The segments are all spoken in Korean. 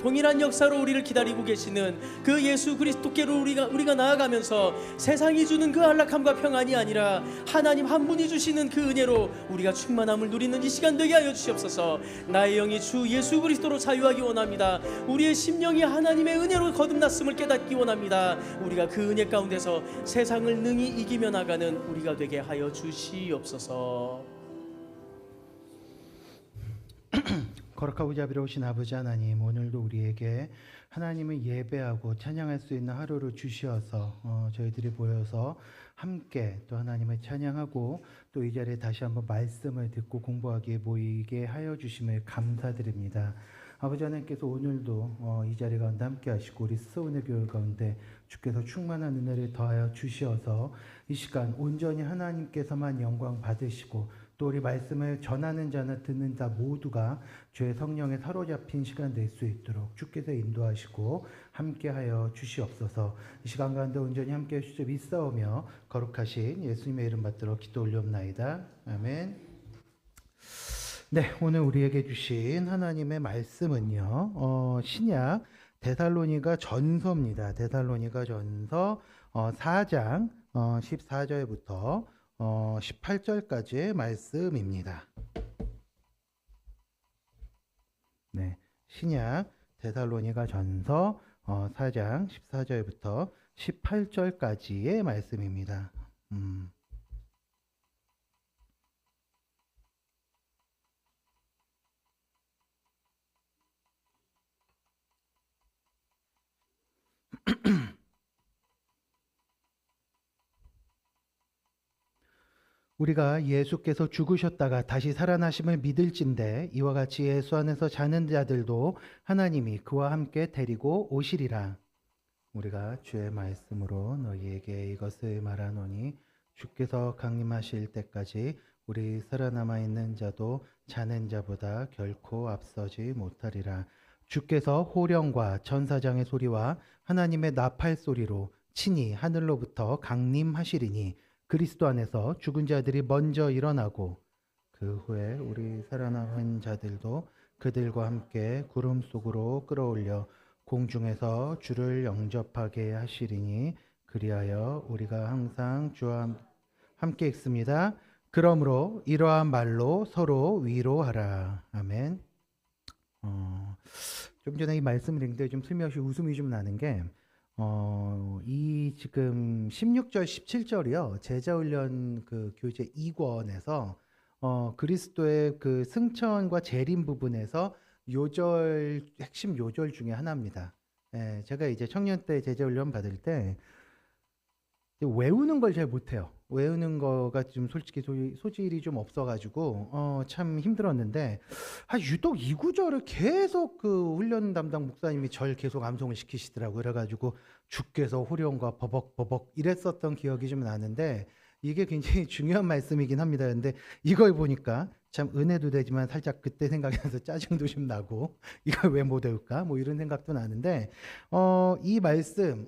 동일한 역사로 우리를 기다리고 계시는 그 예수 그리스도께로 우리가 나아가면서 세상이 주는 그 안락함과 평안이 아니라 하나님 한 분이 주시는 그 은혜로 우리가 충만함을 누리는 이 시간 되게 하여 주시옵소서. 나의 영이 주 예수 그리스도로 자유하기 원합니다. 우리의 심령이 하나님의 은혜로 거듭났음을 깨닫기 원합니다. 우리가 그 은혜 가운데서 세상을 능히 이기며 나가는 우리가 되게 하여 주시옵소서. 거룩하고 자비로우신 아버지 하나님, 오늘도 우리에게 하나님을 예배하고 찬양할 수 있는 하루를 주시어서 저희들이 모여서 함께 또 하나님을 찬양하고 또 이 자리에 다시 한번 말씀을 듣고 공부하기에 모이게 하여 주심을 감사드립니다. 아버지 하나님께서 오늘도 이 자리 가운데 함께 하시고 우리 스스원의 교회 가운데 주께서 충만한 은혜를 더하여 주시어서 이 시간 온전히 하나님께서만 영광 받으시고 또 우리 말씀을 전하는 자나 듣는 자 모두가 주의 성령에 사로잡힌 시간 될 수 있도록 주께서 인도하시고 함께하여 주시옵소서. 이 시간 가운데 온전히 함께해 주시옵 믿사오며 거룩하신 예수님의 이름 받들어 기도 올리옵나이다. 아멘. 네, 오늘 우리에게 주신 하나님의 말씀은요, 신약 데살로니가 전서입니다. 데살로니가 전서 4장 14절부터 18절까지의 말씀입니다. 네, 신약 데살로니가 전서 4장 14절부터 18절까지의 말씀입니다. 우리가 예수께서 죽으셨다가 다시 살아나심을 믿을진대 이와 같이 예수 안에서 자는 자들도 하나님이 그와 함께 데리고 오시리라. 우리가 주의 말씀으로 너희에게 이것을 말하노니 주께서 강림하실 때까지 우리 살아남아 있는 자도 자는 자보다 결코 앞서지 못하리라. 주께서 호령과 전사장의 소리와 하나님의 나팔 소리로 친히 하늘로부터 강림하시리니 그리스도 안에서 죽은 자들이 먼저 일어나고 그 후에 우리 살아남은 자들도 그들과 함께 구름 속으로 끌어올려 공중에서 주를 영접하게 하시리니 그리하여 우리가 항상 주와 함께 있습니다. 그러므로 이러한 말로 서로 위로하라. 아멘. 좀 전에 이 말씀을 읽는데 좀 슬며시 웃음이 좀 나는 게 이 지금 16절, 17절이요. 제자훈련 그 교재 2권에서 그리스도의 그 승천과 재림 부분에서 요절, 핵심 요절 중에 하나입니다. 예, 제가 이제 청년 때 제자훈련 받을 때 외우는 걸 잘 못해요. 외우는 거가 좀 솔직히 소질이 좀 없어가지고 참 힘들었는데 유독 이 구절을 계속 그 훈련 담당 목사님이 절 계속 암송을 시키시더라고요. 그래가지고 주께서 호령과 버벅버벅 이랬었던 기억이 좀 나는데 이게 굉장히 중요한 말씀이긴 합니다. 근데 이걸 보니까 참 은혜도 되지만 살짝 그때 생각이 나서 짜증도 좀 나고 이걸 왜 못 외울까? 뭐 이런 생각도 나는데 이 말씀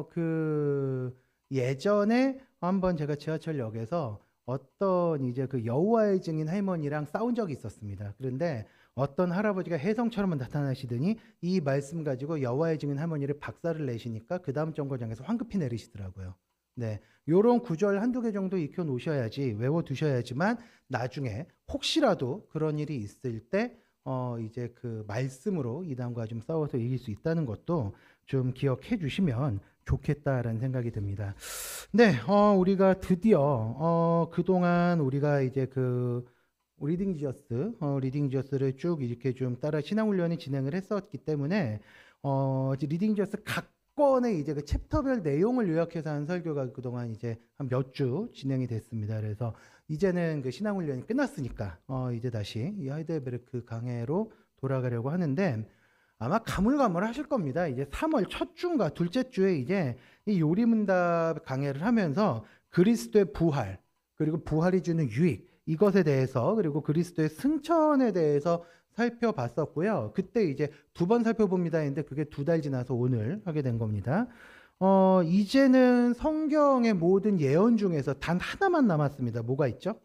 그 예전에 한번 제가 지하철역에서 어떤 이제 그 여호와의 증인 할머니랑 싸운 적이 있었습니다. 그런데 어떤 할아버지가 혜성처럼 나타나시더니 이 말씀 가지고 여호와의 증인 할머니를 박살을 내시니까 그 다음 정거장에서 황급히 내리시더라고요. 네, 요런 구절 한두 개 정도 익혀 놓으셔야지, 외워 두셔야지만 나중에 혹시라도 그런 일이 있을 때 이제 그 말씀으로 이단과 좀 싸워서 이길 수 있다는 것도 좀 기억해 주시면 좋겠다라는 생각이 듭니다. 네, 우리가 드디어 그동안 우리가 이제 그 리딩 지어스를 쭉 이렇게 좀 따라 신앙훈련이 진행을 했었기 때문에 이제 리딩 지어스 각 권의 이제 그 챕터별 내용을 요약해서 한 설교가 그동안 이제 한 몇 주 진행이 됐습니다. 그래서 이제는 그 신앙훈련이 끝났으니까 이제 다시 이 하이델베르크 강해로 돌아가려고 하는데 아마 가물가물하실 겁니다. 이제 3월 첫 주인가 둘째 주에 이제 이 요리문답 강해를 하면서 그리스도의 부활 그리고 부활이 주는 유익 이것에 대해서 그리고 그리스도의 승천에 대해서 살펴봤었고요. 그때 이제 2번 살펴봅니다 했는데 그게 2달 지나서 오늘 하게 된 겁니다. 이제는 성경의 모든 예언 중에서 단 하나만 남았습니다. 뭐가 있죠?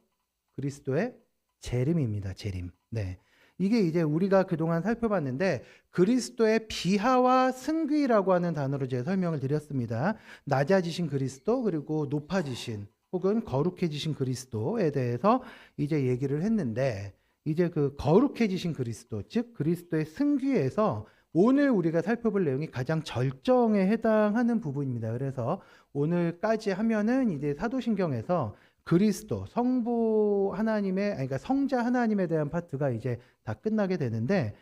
그리스도의 재림입니다. 재림. 네. 이게 이제 우리가 그동안 살펴봤는데 그리스도의 비하와 승귀라고 하는 단어로 제가 설명을 드렸습니다. 낮아지신 그리스도 그리고 높아지신 혹은 거룩해지신 그리스도에 대해서 이제 얘기를 했는데 이제 그 거룩해지신 그리스도 즉 그리스도의 승귀에서 오늘 우리가 살펴볼 내용이 가장 절정에 해당하는 부분입니다. 그래서 오늘까지 하면은 이제 사도신경에서 그리스도 성부 하나님의 그러니까 성자 하나님에 대한 파트가 이제 다 끝나게 되는데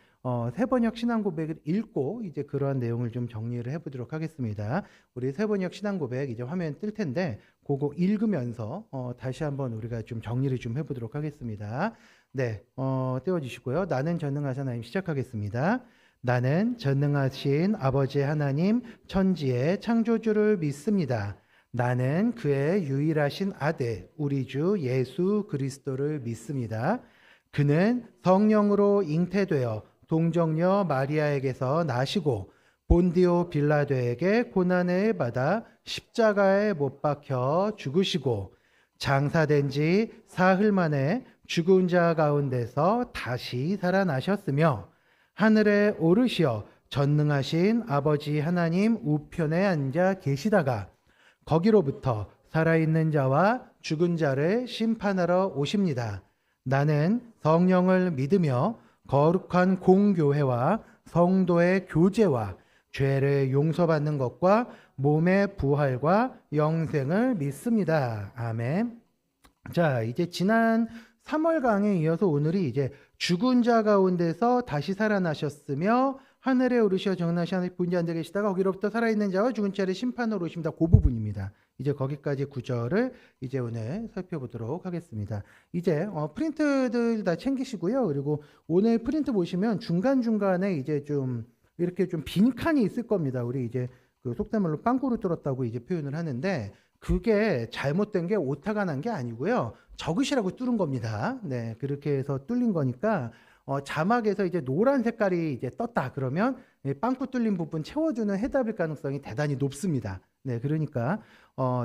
세번역 신앙 고백을 읽고 이제 그러한 내용을 좀 정리를 해보도록 하겠습니다. 우리 세번역 신앙 고백 이제 화면 뜰 텐데 그거 읽으면서 다시 한번 우리가 좀 정리를 좀 해보도록 하겠습니다. 네, 띄워주시고요. 나는 전능하신 하나님 시작하겠습니다. 나는 전능하신 아버지 하나님 천지의 창조주를 믿습니다. 나는 그의 유일하신 아들 우리 주 예수 그리스도를 믿습니다. 그는 성령으로 잉태되어 동정녀 마리아에게서 나시고 본디오 빌라도에게 고난을 받아 십자가에 못 박혀 죽으시고 장사된 지 사흘 만에 죽은 자 가운데서 다시 살아나셨으며 하늘에 오르시어 전능하신 아버지 하나님 우편에 앉아 계시다가 거기로부터 살아있는 자와 죽은 자를 심판하러 오십니다. 나는 성령을 믿으며 거룩한 공교회와 성도의 교제와 죄를 용서받는 것과 몸의 부활과 영생을 믿습니다. 아멘. 자, 이제 지난 3월 강에 이어서 오늘이 이제 죽은 자 가운데서 다시 살아나셨으며 하늘에 오르시어 정나시 하늘 분지 앉아 계시다가 거기로부터 살아있는 자와 죽은 자를 심판으로 오십니다. 그 부분입니다. 이제 거기까지 구절을 이제 오늘 살펴보도록 하겠습니다. 이제 프린트들 다 챙기시고요. 그리고 오늘 프린트 보시면 중간중간에 이제 좀 이렇게 좀 빈칸이 있을 겁니다. 우리 이제 그 속된 말로 빵꾸를 뚫었다고 이제 표현을 하는데 그게 잘못된 게 오타가 난 게 아니고요. 적으시라고 뚫은 겁니다. 네, 그렇게 해서 뚫린 거니까 자막에서 이제 노란 색깔이 이제 떴다 그러면 빵꾸 뚫린 부분 채워주는 해답일 가능성이 대단히 높습니다. 네, 그러니까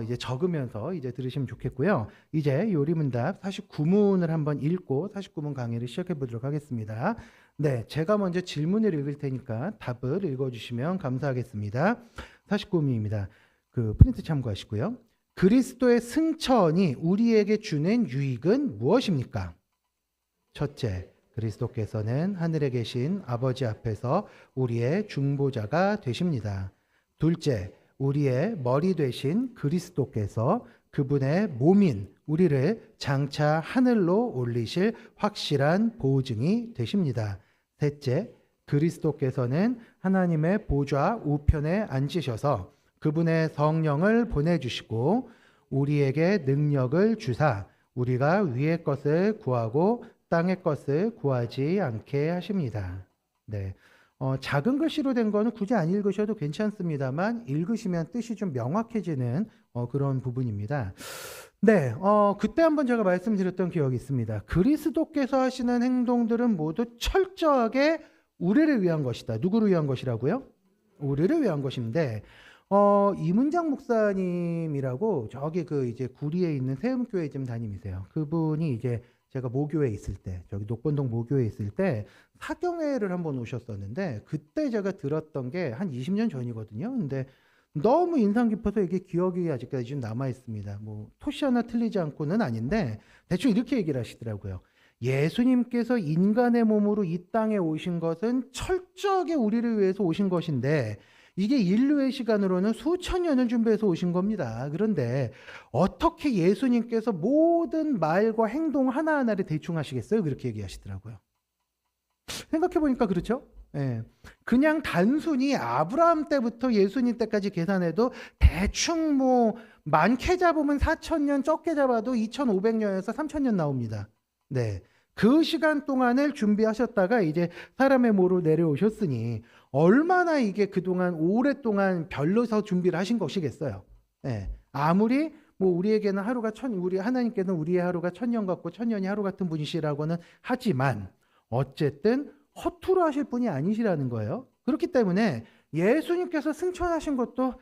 이제 적으면서 이제 들으시면 좋겠고요. 이제 요리문답 49문을 한번 읽고 49문 강의를 시작해 보도록 하겠습니다. 네, 제가 먼저 질문을 읽을 테니까 답을 읽어주시면 감사하겠습니다. 49문입니다. 그 프린트 참고하시고요. 그리스도의 승천이 우리에게 주는 유익은 무엇입니까? 첫째, 그리스도께서는 하늘에 계신 아버지 앞에서 우리의 중보자가 되십니다. 둘째, 우리의 머리 되신 그리스도께서 그분의 몸인 우리를 장차 하늘로 올리실 확실한 보증이 되십니다. 셋째, 그리스도께서는 하나님의 보좌 우편에 앉으셔서 그분의 성령을 보내주시고 우리에게 능력을 주사 우리가 위의 것을 구하고 땅의 것을 구하지 않게 하십니다. 네, 작은 글씨로 된 거는 굳이 안 읽으셔도 괜찮습니다만 읽으시면 뜻이 좀 명확해지는 그런 부분입니다. 네, 그때 한번 제가 말씀드렸던 기억이 있습니다. 그리스도께서 하시는 행동들은 모두 철저하게 우리를 위한 것이다. 누구를 위한 것이라고요? 우리를 위한 것인데 이문장 목사님이라고 저기 그 이제 구리에 있는 세움교회 좀 담임이세요. 그분이 이제 제가 모교에 있을 때 저기 녹번동 모교에 있을 때 사경회를 한번 오셨었는데 그때 제가 들었던 게 한 20년 전이거든요. 근데 너무 인상 깊어서 이게 기억이 아직까지 좀 남아 있습니다. 뭐 토시 하나 틀리지 않고는 아닌데 대충 이렇게 얘기를 하시더라고요. 예수님께서 인간의 몸으로 이 땅에 오신 것은 철저하게 우리를 위해서 오신 것인데 이게 인류의 시간으로는 수천 년을 준비해서 오신 겁니다. 그런데 어떻게 예수님께서 모든 말과 행동 하나하나를 대충 하시겠어요? 그렇게 얘기하시더라고요. 생각해보니까 그렇죠? 예. 그냥 단순히 아브라함 때부터 예수님 때까지 계산해도 대충 뭐 많게 잡으면 4,000년, 적게 잡아도 2,500년에서 3,000년 나옵니다. 네. 그 시간 동안을 준비하셨다가 이제 사람의 몸으로 내려오셨으니 얼마나 이게 그동안 오랫동안 별로서 준비를 하신 것이겠어요. 네. 아무리 뭐 우리에게는 하루가 우리 하나님께는 우리의 하루가 1,000년 같고 1,000년이 하루 같은 분이시라고는 하지만 어쨌든 허투루 하실 분이 아니시라는 거예요. 그렇기 때문에 예수님께서 승천하신 것도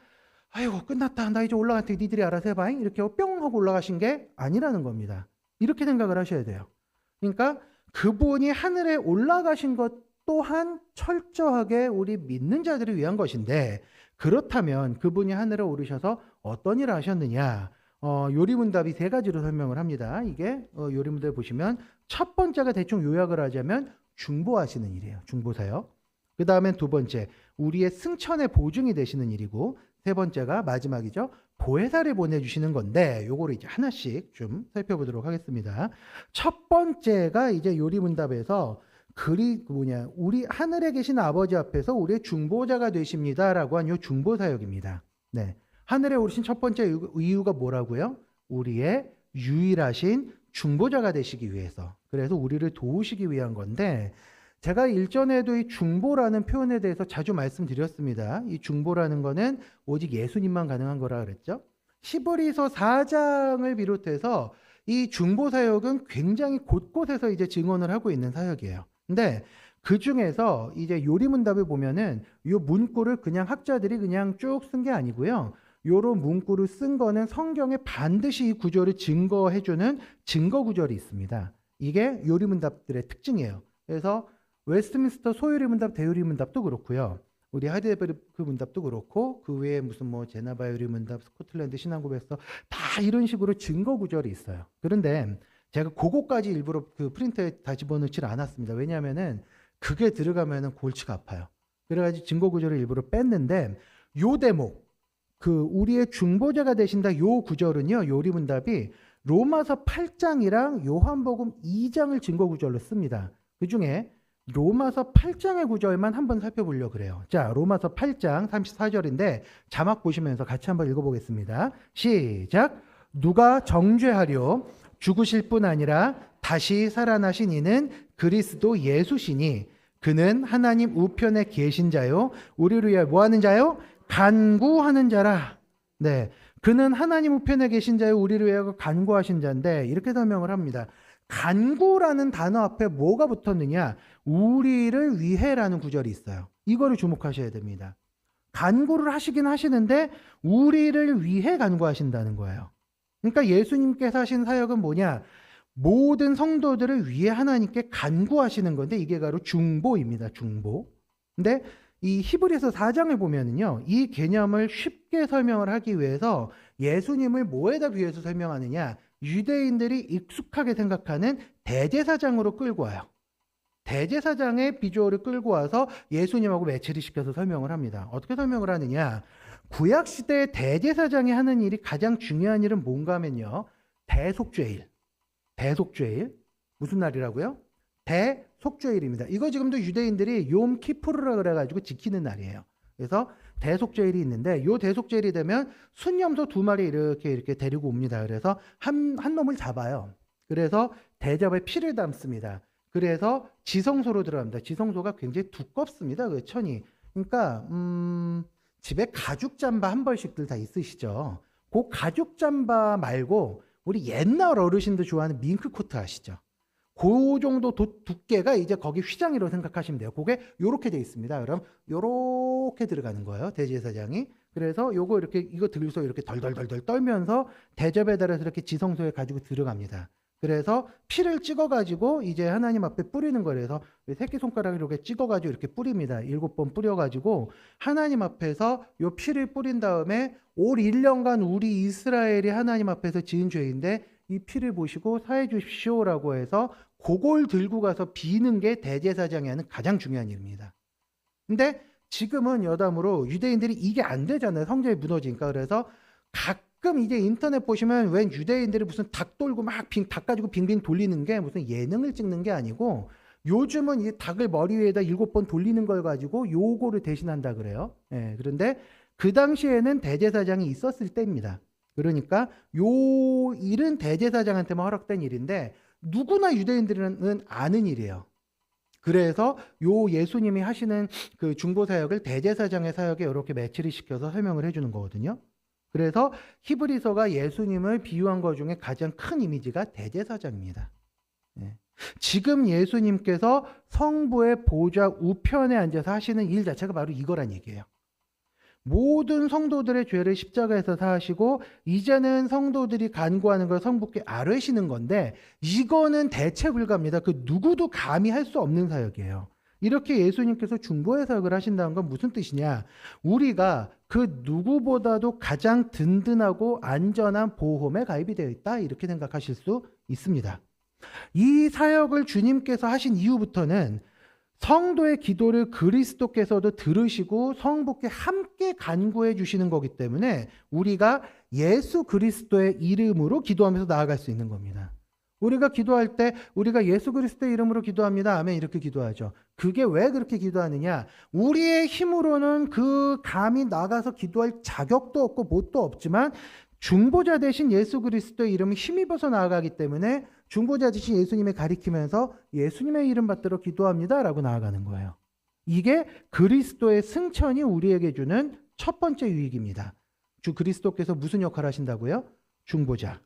아이고 끝났다 나 이제 올라갈 테 니들이 알아서 해봐잉 이렇게 뿅 하고 올라가신 게 아니라는 겁니다. 이렇게 생각을 하셔야 돼요. 그러니까 그분이 하늘에 올라가신 것 또한 철저하게 우리 믿는 자들을 위한 것인데, 그렇다면 그분이 하늘에 오르셔서 어떤 일을 하셨느냐? 요리문답이 세 가지로 설명을 합니다. 이게 요리문답 보시면 첫 번째가 대충 요약을 하자면 중보하시는 일이에요. 중보사역. 그 다음엔 두 번째, 우리의 승천의 보증이 되시는 일이고, 세 번째가 마지막이죠. 보혜사를 보내주시는 건데, 요거를 이제 하나씩 좀 살펴보도록 하겠습니다. 첫 번째가 이제 요리문답에서 우리 하늘에 계신 아버지 앞에서 우리의 중보자가 되십니다라고 한 요 중보사역입니다. 네. 하늘에 오르신 첫 번째 이유가 뭐라고요? 우리의 유일하신 중보자가 되시기 위해서. 그래서 우리를 도우시기 위한 건데, 제가 일전에도 이 중보라는 표현에 대해서 자주 말씀드렸습니다. 이 중보라는 거는 오직 예수님만 가능한 거라 그랬죠. 히브리서 4장을 비롯해서 이 중보 사역은 굉장히 곳곳에서 이제 증언을 하고 있는 사역이에요. 근데 그 중에서 이제 요리문답을 보면은 이 문구를 그냥 학자들이 그냥 쭉 쓴 게 아니고요. 요런 문구를 쓴 거는 성경에 반드시 이 구절을 증거해주는 증거 구절이 있습니다. 이게 요리문답들의 특징이에요. 그래서 웨스트민스터 소요리문답, 대요리문답도 그렇고요. 우리 하이델베르크 문답도 그렇고, 그 외에 무슨 뭐 제나바 요리문답, 스코틀랜드 신앙고백서 다 이런 식으로 증거 구절이 있어요. 그런데 제가 그거까지 일부러 그 프린터에 다 집어넣질 않았습니다. 왜냐하면은 그게 들어가면은 골치가 아파요. 그래가지고 증거 구절을 일부러 뺐는데, 요 대목, 우리의 중보자가 되신다 요 구절은요, 요리문답이 로마서 8장이랑 요한복음 2장을 증거 구절로 씁니다. 그 중에 로마서 8장의 구절만 한번 살펴보려고 그래요. 자, 로마서 8장 34절인데 자막 보시면서 같이 한번 읽어보겠습니다. 시작. 누가 정죄하려 죽으실 뿐 아니라 다시 살아나신 이는 그리스도 예수시니 그는 하나님 우편에 계신 자요 우리를 위하여 뭐하는 자요? 간구하는 자라. 네, 그는 하나님 우편에 계신 자요 우리를 위하여 간구하신 자인데 이렇게 설명을 합니다. 간구라는 단어 앞에 뭐가 붙었느냐? 우리를 위해라는 구절이 있어요. 이거를 주목하셔야 됩니다. 간구를 하시긴 하시는데 우리를 위해 간구하신다는 거예요. 그러니까 예수님께서 하신 사역은 뭐냐? 모든 성도들을 위해 하나님께 간구하시는 건데 이게 바로 중보입니다. 중보. 근데 이 히브리서 4장을 보면은요, 이 개념을 쉽게 설명을 하기 위해서 예수님을 뭐에다 비해서 설명하느냐? 유대인들이 익숙하게 생각하는 대제사장으로 끌고 와요. 대제사장의 비주얼을 끌고 와서 예수님하고 매치를 시켜서 설명을 합니다. 어떻게 설명을 하느냐? 구약시대의 대제사장이 하는 일이 가장 중요한 일은 뭔가 하면요, 대속죄일. 대속죄일. 무슨 날이라고요? 대속죄일입니다. 이거 지금도 유대인들이 욤 키푸르라 그래가지고 지키는 날이에요. 그래서 대속죄일이 있는데 요 대속죄일이 되면 순염소 2마리 이렇게 데리고 옵니다. 그래서 한 놈을 잡아요. 그래서 대접에 피를 담습니다. 그래서 지성소로 들어갑니다. 지성소가 굉장히 두껍습니다. 그 천이. 그러니까 집에 가죽 잠바 한 벌씩들 다 있으시죠. 그 가죽 잠바 말고 우리 옛날 어르신들 좋아하는 밍크 코트 아시죠? 그 정도 두께가 이제 거기 휘장이라고 생각하시면 돼요. 그게 요렇게 돼 있습니다. 그럼 요렇게 들어가는 거예요. 대제사장이. 그래서 요거 이거 들고서 이렇게 덜덜덜덜 떨면서 대접에 따라서 이렇게 지성소에 가지고 들어갑니다. 그래서 피를 찍어가지고 이제 하나님 앞에 뿌리는 거라서 새끼손가락을 이렇게 찍어가지고 이렇게 뿌립니다. 7번 뿌려가지고 하나님 앞에서 요 피를 뿌린 다음에 올 1년간 우리 이스라엘이 하나님 앞에서 지은 죄인데 이 피를 보시고 사해 주십시오라고 해서 그걸 들고 가서 비는 게 대제사장이 하는 가장 중요한 일입니다. 근데 지금은 여담으로 유대인들이 이게 안 되잖아요. 성전이 무너지니까. 그래서 가끔 이제 인터넷 보시면 웬 유대인들이 무슨 닭 돌고 닭 가지고 빙빙 돌리는 게 무슨 예능을 찍는 게 아니고 요즘은 이 닭을 머리 위에다 7번 돌리는 걸 가지고 요거를 대신한다 그래요. 예, 그런데 그 당시에는 대제사장이 있었을 때입니다. 그러니까 요 일은 대제사장한테만 허락된 일인데 누구나 유대인들은 아는 일이에요. 그래서 요 예수님이 하시는 그 중보 사역을 대제사장의 사역에 이렇게 매치를 시켜서 설명을 해주는 거거든요. 그래서 히브리서가 예수님을 비유한 것 중에 가장 큰 이미지가 대제사장입니다. 네. 지금 예수님께서 성부의 보좌 우편에 앉아서 하시는 일 자체가 바로 이거란 얘기예요. 모든 성도들의 죄를 십자가에서 사하시고 이제는 성도들이 간구하는 걸 성부께 아뢰시는 건데 이거는 대체 불가입니다. 그 누구도 감히 할 수 없는 사역이에요. 이렇게 예수님께서 중보의 사역을 하신다는 건 무슨 뜻이냐? 우리가 그 누구보다도 가장 든든하고 안전한 보험에 가입이 되어 있다 이렇게 생각하실 수 있습니다. 이 사역을 주님께서 하신 이후부터는 성도의 기도를 그리스도께서도 들으시고 성부께 함께 간구해 주시는 거기 때문에 우리가 예수 그리스도의 이름으로 기도하면서 나아갈 수 있는 겁니다. 우리가 기도할 때 우리가 예수 그리스도의 이름으로 기도합니다. 아멘 이렇게 기도하죠. 그게 왜 그렇게 기도하느냐? 우리의 힘으로는 그 감히 나가서 기도할 자격도 없고 뭣도 없지만 중보자 대신 예수 그리스도의 이름을 힘입어서 나아가기 때문에 중보자 대신 예수님을 가리키면서 예수님의 이름 받들어 기도합니다 라고 나아가는 거예요. 이게 그리스도의 승천이 우리에게 주는 첫 번째 유익입니다. 주 그리스도께서 무슨 역할을 하신다고요? 중보자.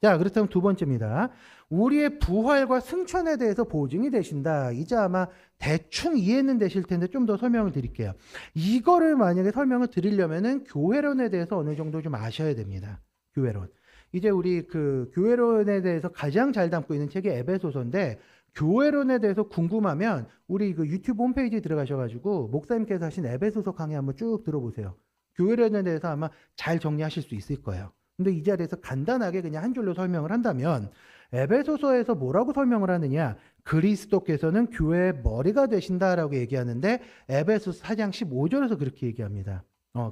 자, 그렇다면 두 번째입니다. 우리의 부활과 승천에 대해서 보증이 되신다. 이제 아마 대충 이해는 되실 텐데 좀 더 설명을 드릴게요. 이거를 만약에 설명을 드리려면은 교회론에 대해서 어느 정도 좀 아셔야 됩니다. 교회론. 이제 우리 그 교회론에 대해서 가장 잘 담고 있는 책이 에베소서인데 교회론에 대해서 궁금하면 우리 그 유튜브 홈페이지에 들어가셔가지고 목사님께서 하신 에베소서 강의 한번 쭉 들어보세요. 교회론에 대해서 아마 잘 정리하실 수 있을 거예요. 근데 이 자리에서 간단하게 그냥 한 줄로 설명을 한다면 에베소서에서 뭐라고 설명을 하느냐? 그리스도께서는 교회의 머리가 되신다라고 얘기하는데 에베소서 4장 15절에서 그렇게 얘기합니다.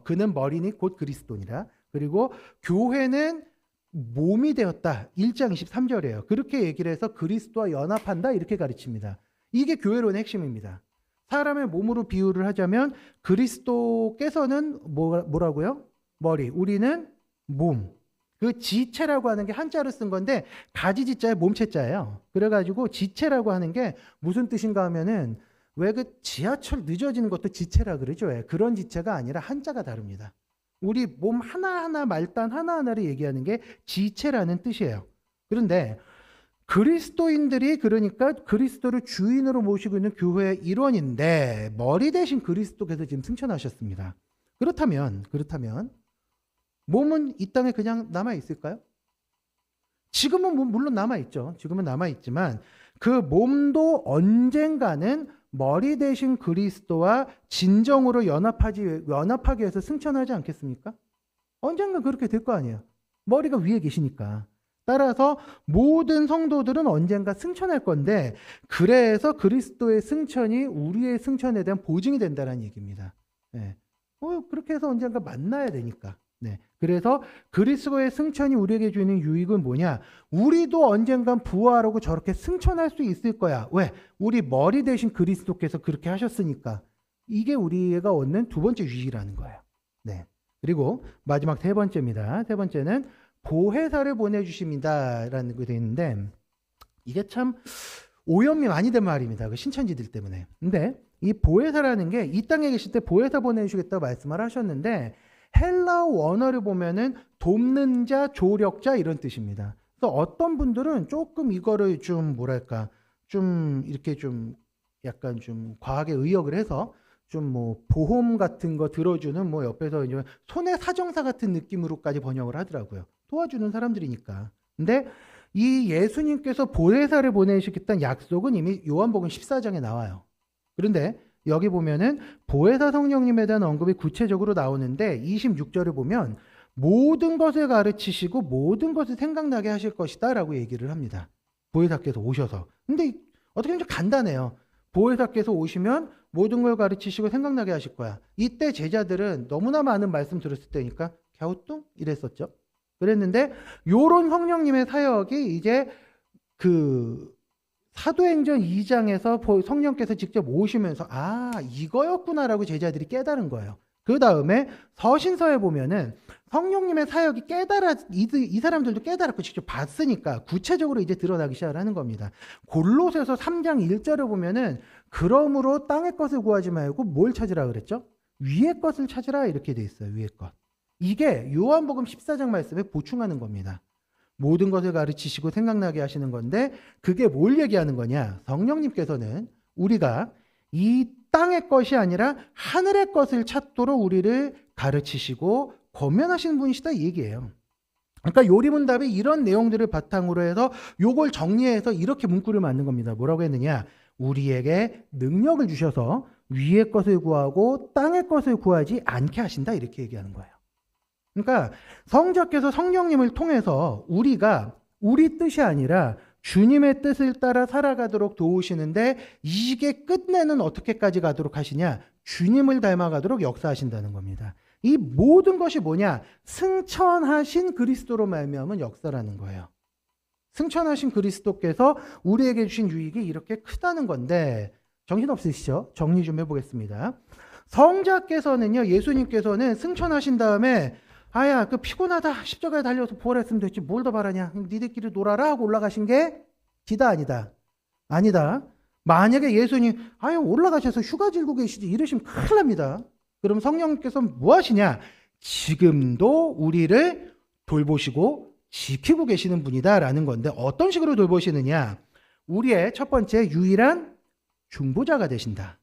그는 머리니 곧 그리스도니라. 그리고 교회는 몸이 되었다. 1장 23절이에요. 그렇게 얘기를 해서 그리스도와 연합한다 이렇게 가르칩니다. 이게 교회론의 핵심입니다. 사람의 몸으로 비유를 하자면 그리스도께서는 뭐라고요? 머리. 우리는 몸. 그 지체라고 하는 게 한자로 쓴 건데 가지지자에 몸체자예요. 그래가지고 지체라고 하는 게 무슨 뜻인가 하면은 왜 그 지하철 늦어지는 것도 지체라 그러죠. 왜? 그런 지체가 아니라 한자가 다릅니다. 우리 몸 하나하나 말단 하나하나를 얘기하는 게 지체라는 뜻이에요. 그런데 그리스도인들이 그러니까 그리스도를 주인으로 모시고 있는 교회의 일원인데 머리 대신 그리스도께서 지금 승천하셨습니다. 그렇다면 몸은 이 땅에 그냥 남아있을까요? 지금은 물론 남아있죠. 지금은 남아있지만 그 몸도 언젠가는 머리 대신 그리스도와 진정으로 연합하기 위해서 승천하지 않겠습니까? 언젠가 그렇게 될 거 아니에요. 머리가 위에 계시니까. 따라서 모든 성도들은 언젠가 승천할 건데 그래서 그리스도의 승천이 우리의 승천에 대한 보증이 된다는 얘기입니다. 네. 그렇게 해서 언젠가 만나야 되니까. 네. 그래서 그리스도의 승천이 우리에게 주는 유익은 뭐냐? 우리도 언젠간 부활하고 저렇게 승천할 수 있을 거야. 왜? 우리 머리 대신 그리스도께서 그렇게 하셨으니까. 이게 우리가 얻는 두 번째 유익이라는 거예요. 네. 그리고 마지막 세 번째입니다. 세 번째는 보혜사를 보내주십니다라는 게 되어 있는데 이게 참 오염이 많이 된 말입니다. 그 신천지들 때문에. 근데 이 보혜사라는 게 이 땅에 계실 때 보혜사 보내주시겠다고 말씀을 하셨는데 헬라어 원어를 보면은 돕는 자, 조력자 이런 뜻입니다. 그래서 어떤 분들은 조금 이거를 좀 뭐랄까 좀 이렇게 좀 약간 좀 과하게 의역을 해서 좀 뭐 보험 같은 거 들어주는 뭐 옆에서 이제 손해 사정사 같은 느낌으로까지 번역을 하더라고요. 도와주는 사람들이니까. 근데 이 예수님께서 보혜사를 보내시겠다는 약속은 이미 요한복음 14장에 나와요. 그런데 여기 보면은 보혜사 성령님에 대한 언급이 구체적으로 나오는데 26절을 보면 모든 것을 가르치시고 모든 것을 생각나게 하실 것이다 라고 얘기를 합니다. 보혜사께서 오셔서. 근데 어떻게 보면 좀 간단해요. 보혜사께서 오시면 모든 걸 가르치시고 생각나게 하실 거야. 이때 제자들은 너무나 많은 말씀 들었을 때니까 갸우뚱 이랬었죠. 그랬는데 요런 성령님의 사역이 이제 그 사도행전 2장에서 성령께서 직접 오시면서 이거였구나라고 제자들이 깨달은 거예요. 그 다음에 서신서에 보면은 성령님의 사역이 이 사람들도 깨달았고 직접 봤으니까 구체적으로 이제 드러나기 시작하는 겁니다. 골로새서 3장 1절을 보면은 그러므로 땅의 것을 구하지 말고 뭘 찾으라 그랬죠? 위의 것을 찾으라 이렇게 돼 있어요. 위의 것. 이게 요한복음 14장 말씀에 보충하는 겁니다. 모든 것을 가르치시고 생각나게 하시는 건데 그게 뭘 얘기하는 거냐? 성령님께서는 우리가 이 땅의 것이 아니라 하늘의 것을 찾도록 우리를 가르치시고 권면하시는 분이시다 이 얘기예요. 그러니까 요리문답이 이런 내용들을 바탕으로 해서 요걸 정리해서 이렇게 문구를 만든 겁니다. 뭐라고 했느냐? 우리에게 능력을 주셔서 위의 것을 구하고 땅의 것을 구하지 않게 하신다 이렇게 얘기하는 거예요. 그러니까 성자께서 성령님을 통해서 우리가 우리 뜻이 아니라 주님의 뜻을 따라 살아가도록 도우시는데 이게 끝내는 어떻게까지 가도록 하시냐? 주님을 닮아가도록 역사하신다는 겁니다. 이 모든 것이 뭐냐? 승천하신 그리스도로 말미암은 역사라는 거예요. 승천하신 그리스도께서 우리에게 주신 유익이 이렇게 크다는 건데 정신없으시죠? 정리 좀 해보겠습니다. 성자께서는요, 예수님께서는 승천하신 다음에 아야 그 피곤하다 십자가에 달려서 부활했으면 됐지 뭘 더 바라냐 니들끼리 놀아라 하고 올라가신 게 지다 아니다. 아니다. 만약에 예수님 아유 올라가셔서 휴가 즐기고 계시지 이러시면 큰일 납니다. 그럼 성령께서 뭐 하시냐? 지금도 우리를 돌보시고 지키고 계시는 분이다라는 건데 어떤 식으로 돌보시느냐? 우리의 첫 번째 유일한 중보자가 되신다.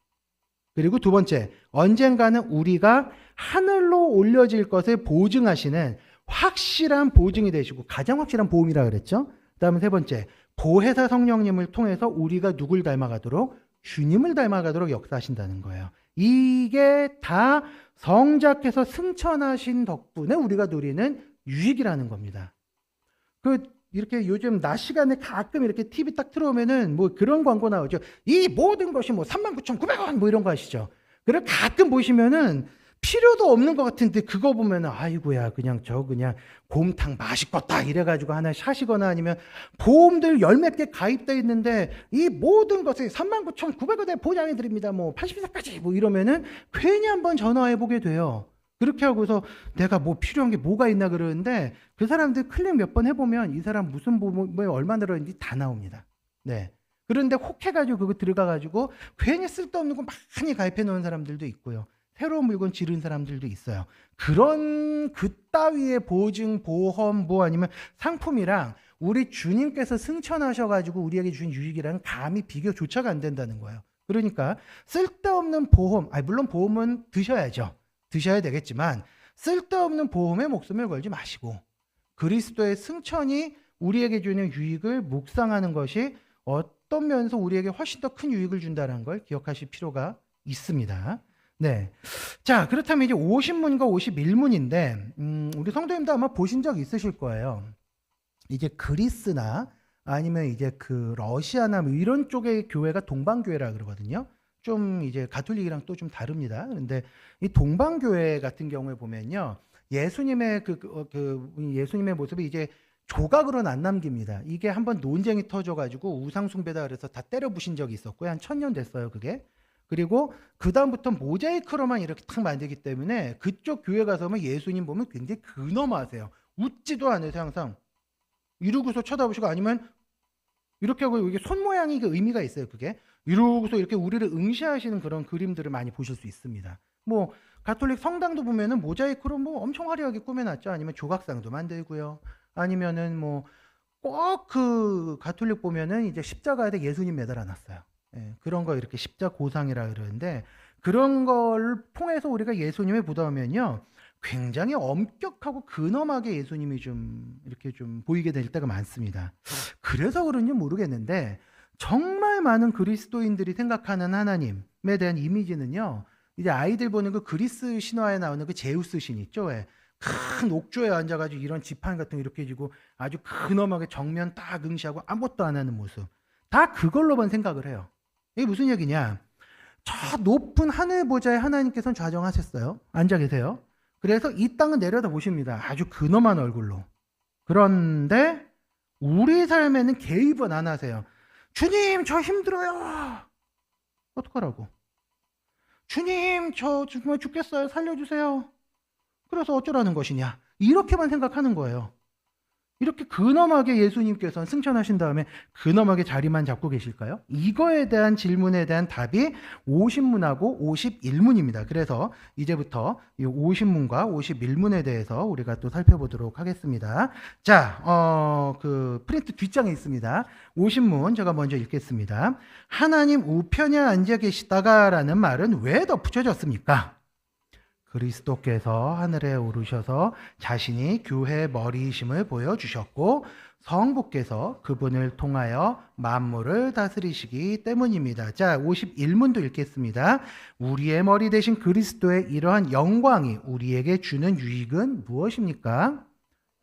그리고 두 번째, 언젠가는 우리가 하늘로 올려질 것을 보증하시는 확실한 보증이 되시고 가장 확실한 보험이라 그랬죠. 그 다음에 세 번째, 보혜사 성령님을 통해서 우리가 누굴 닮아가도록 주님을 닮아가도록 역사하신다는 거예요. 이게 다 성자께서 승천하신 덕분에 우리가 누리는 유익이라는 겁니다. 이렇게 요즘 낮 시간에 가끔 이렇게 TV 딱 틀어오면은 뭐 그런 광고 나오죠. 이 모든 것이 뭐 39,900원 뭐 이런 거 아시죠? 그걸 가끔 보시면은 필요도 없는 것 같은데 그거 보면은 아이고야 그냥 곰탕 맛있겠다 이래가지고 하나 사시거나 아니면 보험들 열 몇 개 가입돼 있는데 이 모든 것을 39,900원에 보장해 드립니다. 뭐 80세까지 뭐 이러면은 괜히 한번 전화해 보게 돼요. 그렇게 하고서 내가 뭐 필요한 게 뭐가 있나 그러는데 그 사람들 클릭 몇 번 해보면 이 사람 무슨 보험에 얼마 들어있는지 다 나옵니다. 네. 그런데 혹해가지고 그거 들어가가지고 괜히 쓸데없는 거 많이 가입해 놓은 사람들도 있고요. 새로운 물건 지른 사람들도 있어요. 그런 그따위의 보증, 보험, 뭐 아니면 상품이랑 우리 주님께서 승천하셔가지고 우리에게 주신 유익이랑 감히 비교조차가 안 된다는 거예요. 그러니까 쓸데없는 보험, 물론 보험은 드셔야 되겠지만 쓸데없는 보험에 목숨을 걸지 마시고 그리스도의 승천이 우리에게 주는 유익을 묵상하는 것이 어떤 면에서 우리에게 훨씬 더 큰 유익을 준다는 걸 기억하실 필요가 있습니다. 네. 자, 그렇다면 이제 50문과 51문인데, 우리 성도님도 아마 보신 적 있으실 거예요. 이제 그리스나 아니면 이제 그 러시아나 뭐 이런 쪽의 교회가 동방교회라 그러거든요. 좀 이제 가톨릭이랑 또 좀 다릅니다. 그런데 이 동방교회 같은 경우에 보면요. 예수님의 예수님의 모습이 이제 조각으로는 안 남깁니다. 이게 한번 논쟁이 터져가지고 우상숭배다 그래서 다 때려 부신 적이 있었고요. 한 1000년 됐어요, 그게. 그리고 그 다음부터 모자이크로만 이렇게 탁 만들기 때문에 그쪽 교회 가서 예수님 보면 굉장히 근엄하세요. 웃지도 않으세요, 항상. 이러고서 쳐다보시고 아니면 이렇게 하고 이게 손 모양이 그 의미가 있어요, 그게. 이러고서 이렇게 우리를 응시하시는 그런 그림들을 많이 보실 수 있습니다. 뭐 가톨릭 성당도 보면은 모자이크로 뭐 엄청 화려하게 꾸며놨죠. 아니면 조각상도 만들고요. 아니면은 뭐 꼭 그 가톨릭 보면은 이제 십자가에다 예수님 매달아놨어요. 예, 그런 거 이렇게 십자고상이라 그러는데 그런 걸 통해서 우리가 예수님을 보다보면요 굉장히 엄격하고 근엄하게 예수님이 좀 이렇게 좀 보이게 될 때가 많습니다. 그래서 그런지 모르겠는데 정말 많은 그리스도인들이 생각하는 하나님에 대한 이미지는요 이제 아이들 보는 그 그리스 신화에 나오는 그 제우스 신 있죠. 왜? 큰 옥조에 앉아가지고 이런 지팡이 같은 거 이렇게 쥐고 아주 근엄하게 정면 딱 응시하고 아무것도 안 하는 모습 다 그걸로만 생각을 해요. 이게 무슨 얘기냐? 저 높은 하늘 보좌에 하나님께서는 좌정하셨어요. 앉아 계세요. 그래서 이 땅은 내려다 보십니다. 아주 근엄한 얼굴로. 그런데 우리 삶에는 개입은 안 하세요. 주님, 저 힘들어요. 어떡하라고? 주님, 저 정말 죽겠어요. 살려주세요. 그래서 어쩌라는 것이냐? 이렇게만 생각하는 거예요. 이렇게 근엄하게 예수님께서는 승천하신 다음에 근엄하게 자리만 잡고 계실까요? 이거에 대한 질문에 대한 답이 50문하고 51문입니다. 그래서 이제부터 이 50문과 51문에 대해서 우리가 또 살펴보도록 하겠습니다. 자, 그 프린트 뒷장에 있습니다. 50문 제가 먼저 읽겠습니다. 하나님 우편에 앉아 계시다가라는 말은 왜 덧붙여졌습니까? 그리스도께서 하늘에 오르셔서 자신이 교회의 머리이심을 보여주셨고 성부께서 그분을 통하여 만물을 다스리시기 때문입니다. 자, 51문도 읽겠습니다. 우리의 머리 대신 그리스도의 이러한 영광이 우리에게 주는 유익은 무엇입니까?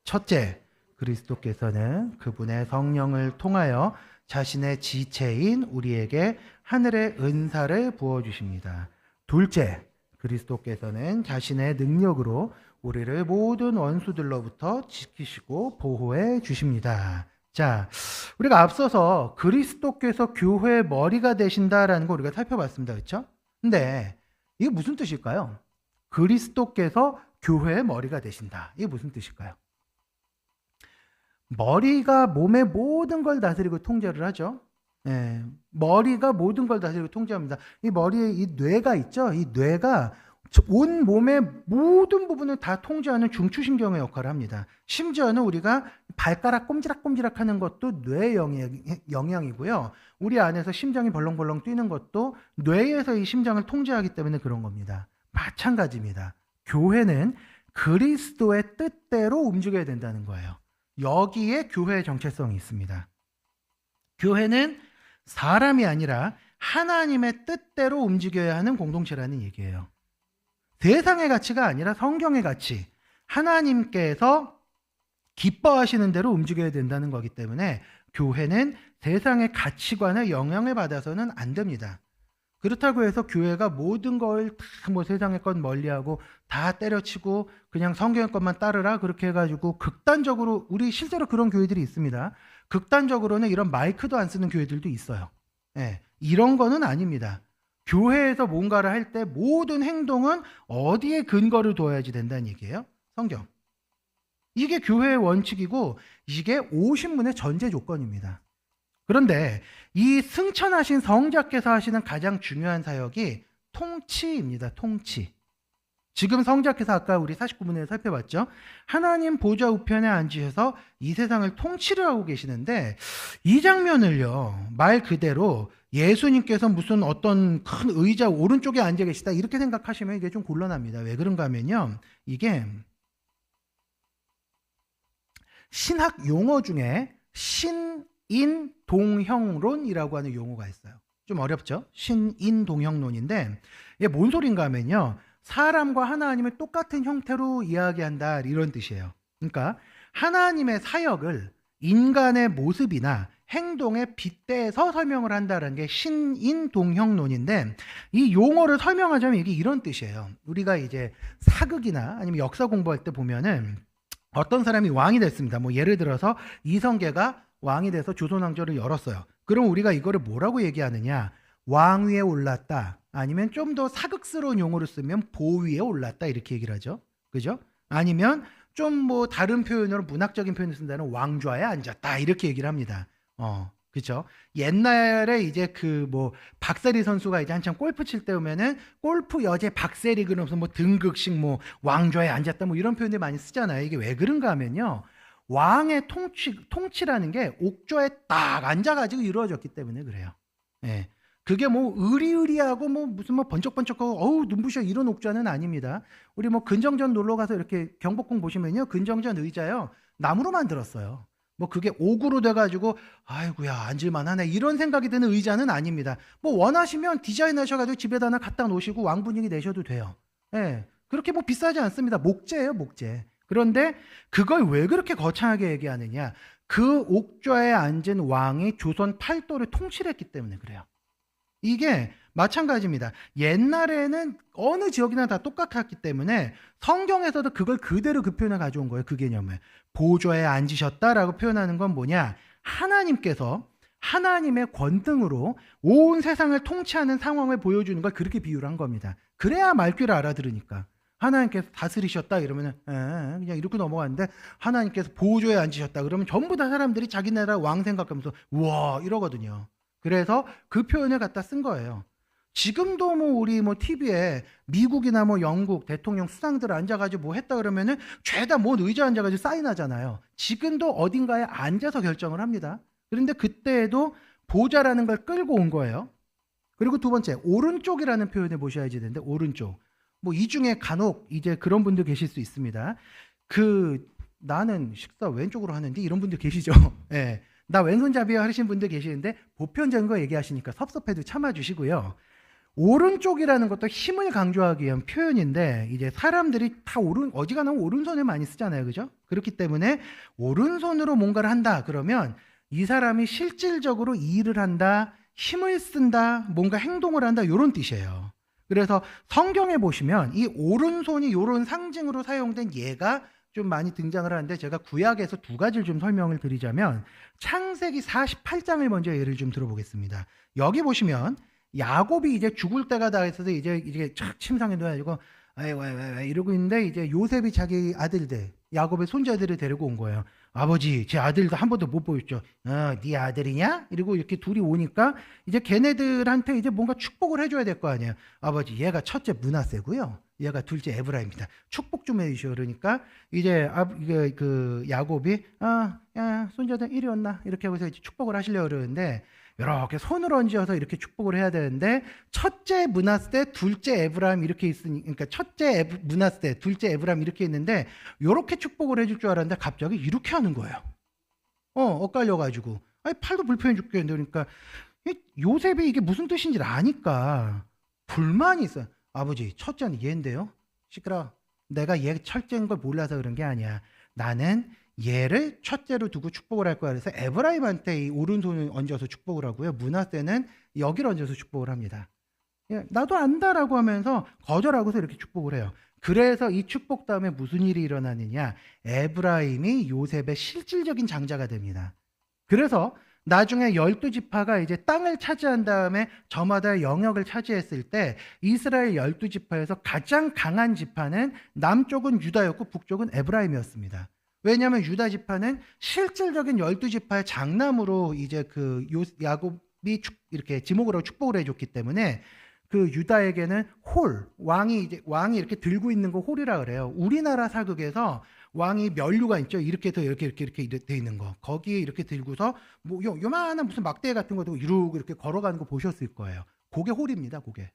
첫째, 그리스도께서는 그분의 성령을 통하여 자신의 지체인 우리에게 하늘의 은사를 부어주십니다. 둘째, 그리스도께서는 자신의 능력으로 우리를 모든 원수들로부터 지키시고 보호해 주십니다. 자, 우리가 앞서서 그리스도께서 교회의 머리가 되신다라는 거 우리가 살펴봤습니다. 그렇죠? 근데 이게 무슨 뜻일까요? 그리스도께서 교회의 머리가 되신다. 이게 무슨 뜻일까요? 머리가 몸의 모든 걸 다스리고 통제를 하죠. 예, 머리가 모든 걸 다스리고 통제합니다. 이 머리에 이 뇌가 있죠. 이 뇌가 온 몸의 모든 부분을 다 통제하는 중추신경의 역할을 합니다. 심지어는 우리가 발가락 꼼지락꼼지락 하는 것도 뇌의 영향이고요. 우리 안에서 심장이 벌렁벌렁 뛰는 것도 뇌에서 이 심장을 통제하기 때문에 그런 겁니다. 마찬가지입니다. 교회는 그리스도의 뜻대로 움직여야 된다는 거예요. 여기에 교회의 정체성이 있습니다. 교회는 사람이 아니라 하나님의 뜻대로 움직여야 하는 공동체라는 얘기예요. 세상의 가치가 아니라 성경의 가치, 하나님께서 기뻐하시는 대로 움직여야 된다는 거기 때문에 교회는 세상의 가치관에 영향을 받아서는 안 됩니다. 그렇다고 해서 교회가 모든 걸 다 뭐 세상의 것 멀리하고 다 때려치고 그냥 성경의 것만 따르라 그렇게 해가지고 극단적으로, 우리 실제로 그런 교회들이 있습니다. 극단적으로는 이런 마이크도 안 쓰는 교회들도 있어요. 예, 이런 거는 아닙니다. 교회에서 뭔가를 할 때 모든 행동은 어디에 근거를 둬야지 된다는 얘기예요? 성경. 이게 교회의 원칙이고 이게 50문의 전제 조건입니다. 그런데 이 승천하신 성자께서 하시는 가장 중요한 사역이 통치입니다. 통치. 지금 성자께서 아까 우리 49문에 살펴봤죠. 하나님 보좌 우편에 앉으셔서 이 세상을 통치를 하고 계시는데 이 장면을요, 말 그대로 예수님께서 무슨 어떤 큰 의자 오른쪽에 앉아 계시다 이렇게 생각하시면 이게 좀 곤란합니다. 왜 그런가 하면요, 이게 신학 용어 중에 신인동형론이라고 하는 용어가 있어요. 좀 어렵죠? 신인동형론인데 이게 뭔 소린가 하면요, 사람과 하나님을 똑같은 형태로 이야기한다 이런 뜻이에요. 그러니까 하나님의 사역을 인간의 모습이나 행동에 빗대서 설명을 한다는 게 신인동형론인데, 이 용어를 설명하자면 이게 이런 뜻이에요. 우리가 이제 사극이나 아니면 역사 공부할 때 보면은 어떤 사람이 왕이 됐습니다. 뭐 예를 들어서 이성계가 왕이 돼서 조선왕조를 열었어요. 그럼 우리가 이거를 뭐라고 얘기하느냐? 왕위에 올랐다. 아니면 좀 더 사극스러운 용어를 쓰면 보위에 올랐다 이렇게 얘기를 하죠. 그죠? 아니면 좀 뭐 다른 표현으로 문학적인 표현을 쓴다는 왕좌에 앉았다 이렇게 얘기를 합니다. 그죠? 옛날에 이제 그 뭐 박세리 선수가 이제 한참 골프 칠 때 오면은 골프 여제 박세리 그러면서 뭐 등극식 뭐 왕좌에 앉았다 뭐 이런 표현들 많이 쓰잖아요. 이게 왜 그런가 하면요, 왕의 통치라는 게 옥좌에 딱 앉아가지고 이루어졌기 때문에 그래요. 예. 그게 뭐 의리의리하고 뭐 무슨 뭐 번쩍번쩍하고 어우 눈부셔 이런 옥좌는 아닙니다. 우리 뭐 근정전 놀러 가서 이렇게 경복궁 보시면요, 근정전 의자요 나무로 만들었어요. 뭐 그게 옥으로 돼가지고 아이고야 앉을만하네 이런 생각이 드는 의자는 아닙니다. 뭐 원하시면 디자인 하셔가지고 집에다 하나 갖다 놓으시고 왕 분위기 내셔도 돼요. 예, 그렇게 뭐 비싸지 않습니다. 목재예요, 목재. 그런데 그걸 왜 그렇게 거창하게 얘기하느냐? 그 옥좌에 앉은 왕이 조선 팔도를 통치를 했기 때문에 그래요. 이게 마찬가지입니다. 옛날에는 어느 지역이나 다 똑같았기 때문에 성경에서도 그걸 그대로 그 표현을 가져온 거예요. 그 개념을. 보좌에 앉으셨다라고 표현하는 건 뭐냐? 하나님께서 하나님의 권능으로 온 세상을 통치하는 상황을 보여주는 걸 그렇게 비유를 한 겁니다. 그래야 말귀를 알아들으니까. 하나님께서 다스리셨다 이러면은 그냥 이렇게 넘어가는데, 하나님께서 보좌에 앉으셨다 그러면 전부 다 사람들이 자기 나라 왕 생각하면서 우와 이러거든요. 그래서 그 표현을 갖다 쓴 거예요. 지금도 뭐 우리 뭐 TV에 미국이나 뭐 영국 대통령 수상들 앉아가지고 뭐 했다 그러면은 죄다 뭔 의자 앉아가지고 사인하잖아요. 지금도 어딘가에 앉아서 결정을 합니다. 그런데 그때에도 보좌라는 걸 끌고 온 거예요. 그리고 두 번째, 오른쪽이라는 표현을 보셔야지 되는데, 오른쪽. 뭐 이 중에 간혹 이제 그런 분들 계실 수 있습니다. 나는 식사 왼쪽으로 하는데 이런 분들 계시죠? 예. 나 왼손잡이야 하시는 분들 계시는데 보편적인 거 얘기하시니까 섭섭해도 참아주시고요. 오른쪽이라는 것도 힘을 강조하기 위한 표현인데, 이제 사람들이 다 어지간하면 오른손을 많이 쓰잖아요. 그죠? 그렇기 때문에 오른손으로 뭔가를 한다 그러면 이 사람이 실질적으로 일을 한다, 힘을 쓴다, 뭔가 행동을 한다, 이런 뜻이에요. 그래서 성경에 보시면 이 오른손이 이런 상징으로 사용된 예가 좀 많이 등장을 하는데, 제가 구약에서 두 가지를 좀 설명을 드리자면, 창세기 48장을 먼저 예를 좀 들어보겠습니다. 여기 보시면 야곱이 이제 죽을 때가 다 있어서 이제 착 침상에 누워가지고 왜 이러고 있는데, 이제 요셉이 자기 아들들, 야곱의 손자들을 데리고 온 거예요. 아버지, 제 아들도 한 번도 못 보였죠. 네 아들이냐? 이러고 이렇게 둘이 오니까 이제 걔네들한테 이제 뭔가 축복을 해줘야 될 거 아니에요. 아버지, 얘가 첫째 므낫세고요, 얘가 둘째 에브라임입니다. 축복 좀 해주시오. 그러니까 이제 그 야곱이 야 손자들 이리 왔나? 이렇게 하고서 이제 축복을 하시려고 그러는데, 이렇게 손을 얹어서 이렇게 축복을 해야 되는데, 첫째 므낫세, 둘째 에브라임 이렇게 있으니, 그러니까 첫째 므낫세, 둘째 에브라임 이렇게 있는데, 이렇게 축복을 해줄 줄 알았는데 갑자기 이렇게 하는 거예요. 엇갈려가지고, 팔도 불편해 죽겠는데, 그러니까 요셉이 이게 무슨 뜻인지를 아니까 불만이 있어요. 아버지, 첫째는 얘인데요. 시끄러. 내가 얘 첫째인 걸 몰라서 그런 게 아니야. 나는 얘를 첫째로 두고 축복을 할 거야. 그래서 에브라임한테 이 오른손을 얹어서 축복을 하고요, 므낫세는 여기를 얹어서 축복을 합니다. 나도 안다라고 하면서 거절하고서 이렇게 축복을 해요. 그래서 이 축복 다음에 무슨 일이 일어나느냐, 에브라임이 요셉의 실질적인 장자가 됩니다. 그래서 나중에 12지파가 이제 땅을 차지한 다음에 저마다의 영역을 차지했을 때, 이스라엘 12지파에서 가장 강한 지파는 남쪽은 유다였고 북쪽은 에브라임이었습니다. 왜냐하면 유다 지파는 실질적인 12지파의 장남으로 이제 야곱이 이렇게 지목을 하고 축복을 해줬기 때문에, 그 유다에게는 왕이 이렇게 들고 있는 거 홀이라 그래요. 우리나라 사극에서 왕이 면류관 있죠. 이렇게 돼 있는 거. 거기에 이렇게 들고서 뭐 요만한 무슨 막대 같은 것도 이렇게 걸어가는 거 보셨을 거예요. 그게 홀입니다. 그게.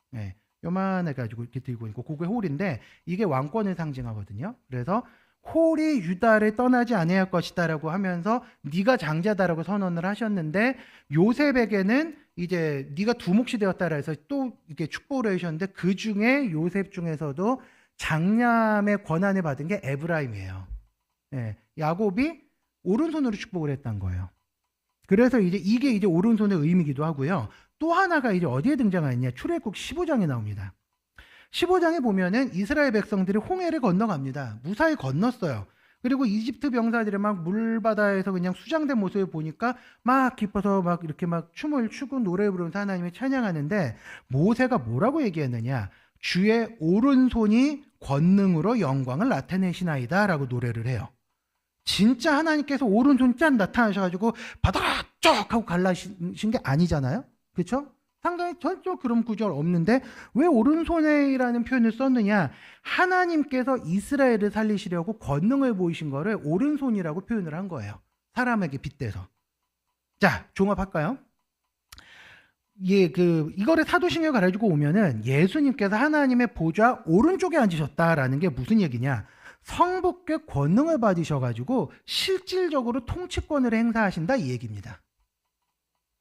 네, 요만해 가지고 이렇게 들고 있고, 그게 홀인데 이게 왕권을 상징하거든요. 그래서 홀이 유다를 떠나지 아니할 것이다라고 하면서 네가 장자다라고 선언을 하셨는데, 요셉에게는 이제 네가 두 몫이 되었다라 해서 또 이렇게 축복을 해주셨는데, 그 중에 요셉 중에서도 장남의 권한을 받은 게 에브라임이에요. 예, 야곱이 오른손으로 축복을 했던 거예요. 그래서 이게 이제 오른손의 의미이기도 하고요. 또 하나가 이제 어디에 등장하느냐, 출애굽 15장에 나옵니다. 15장에 보면은 이스라엘 백성들이 홍해를 건너갑니다. 무사히 건넜어요. 그리고 이집트 병사들이 막 물바다에서 그냥 수장된 모습을 보니까 막 기뻐서 막 이렇게 막 춤을 추고 노래 부르면서 하나님을 찬양하는데, 모세가 뭐라고 얘기했느냐, 주의 오른손이 권능으로 영광을 나타내시나이다 라고 노래를 해요. 진짜 하나님께서 오른손 짠 나타나셔가지고 바다가 쫙 하고 갈라신 게 아니잖아요. 그렇죠? 상당히 전적 그런 구절 없는데 왜 오른손이라는 표현을 썼느냐, 하나님께서 이스라엘을 살리시려고 권능을 보이신 거를 오른손이라고 표현을 한 거예요. 사람에게 빗대서. 자, 종합할까요? 이거를 사도신경을 가르치고 오면은 예수님께서 하나님의 보좌 오른쪽에 앉으셨다라는 게 무슨 얘기냐, 성부께 권능을 받으셔가지고 실질적으로 통치권을 행사하신다 이 얘기입니다.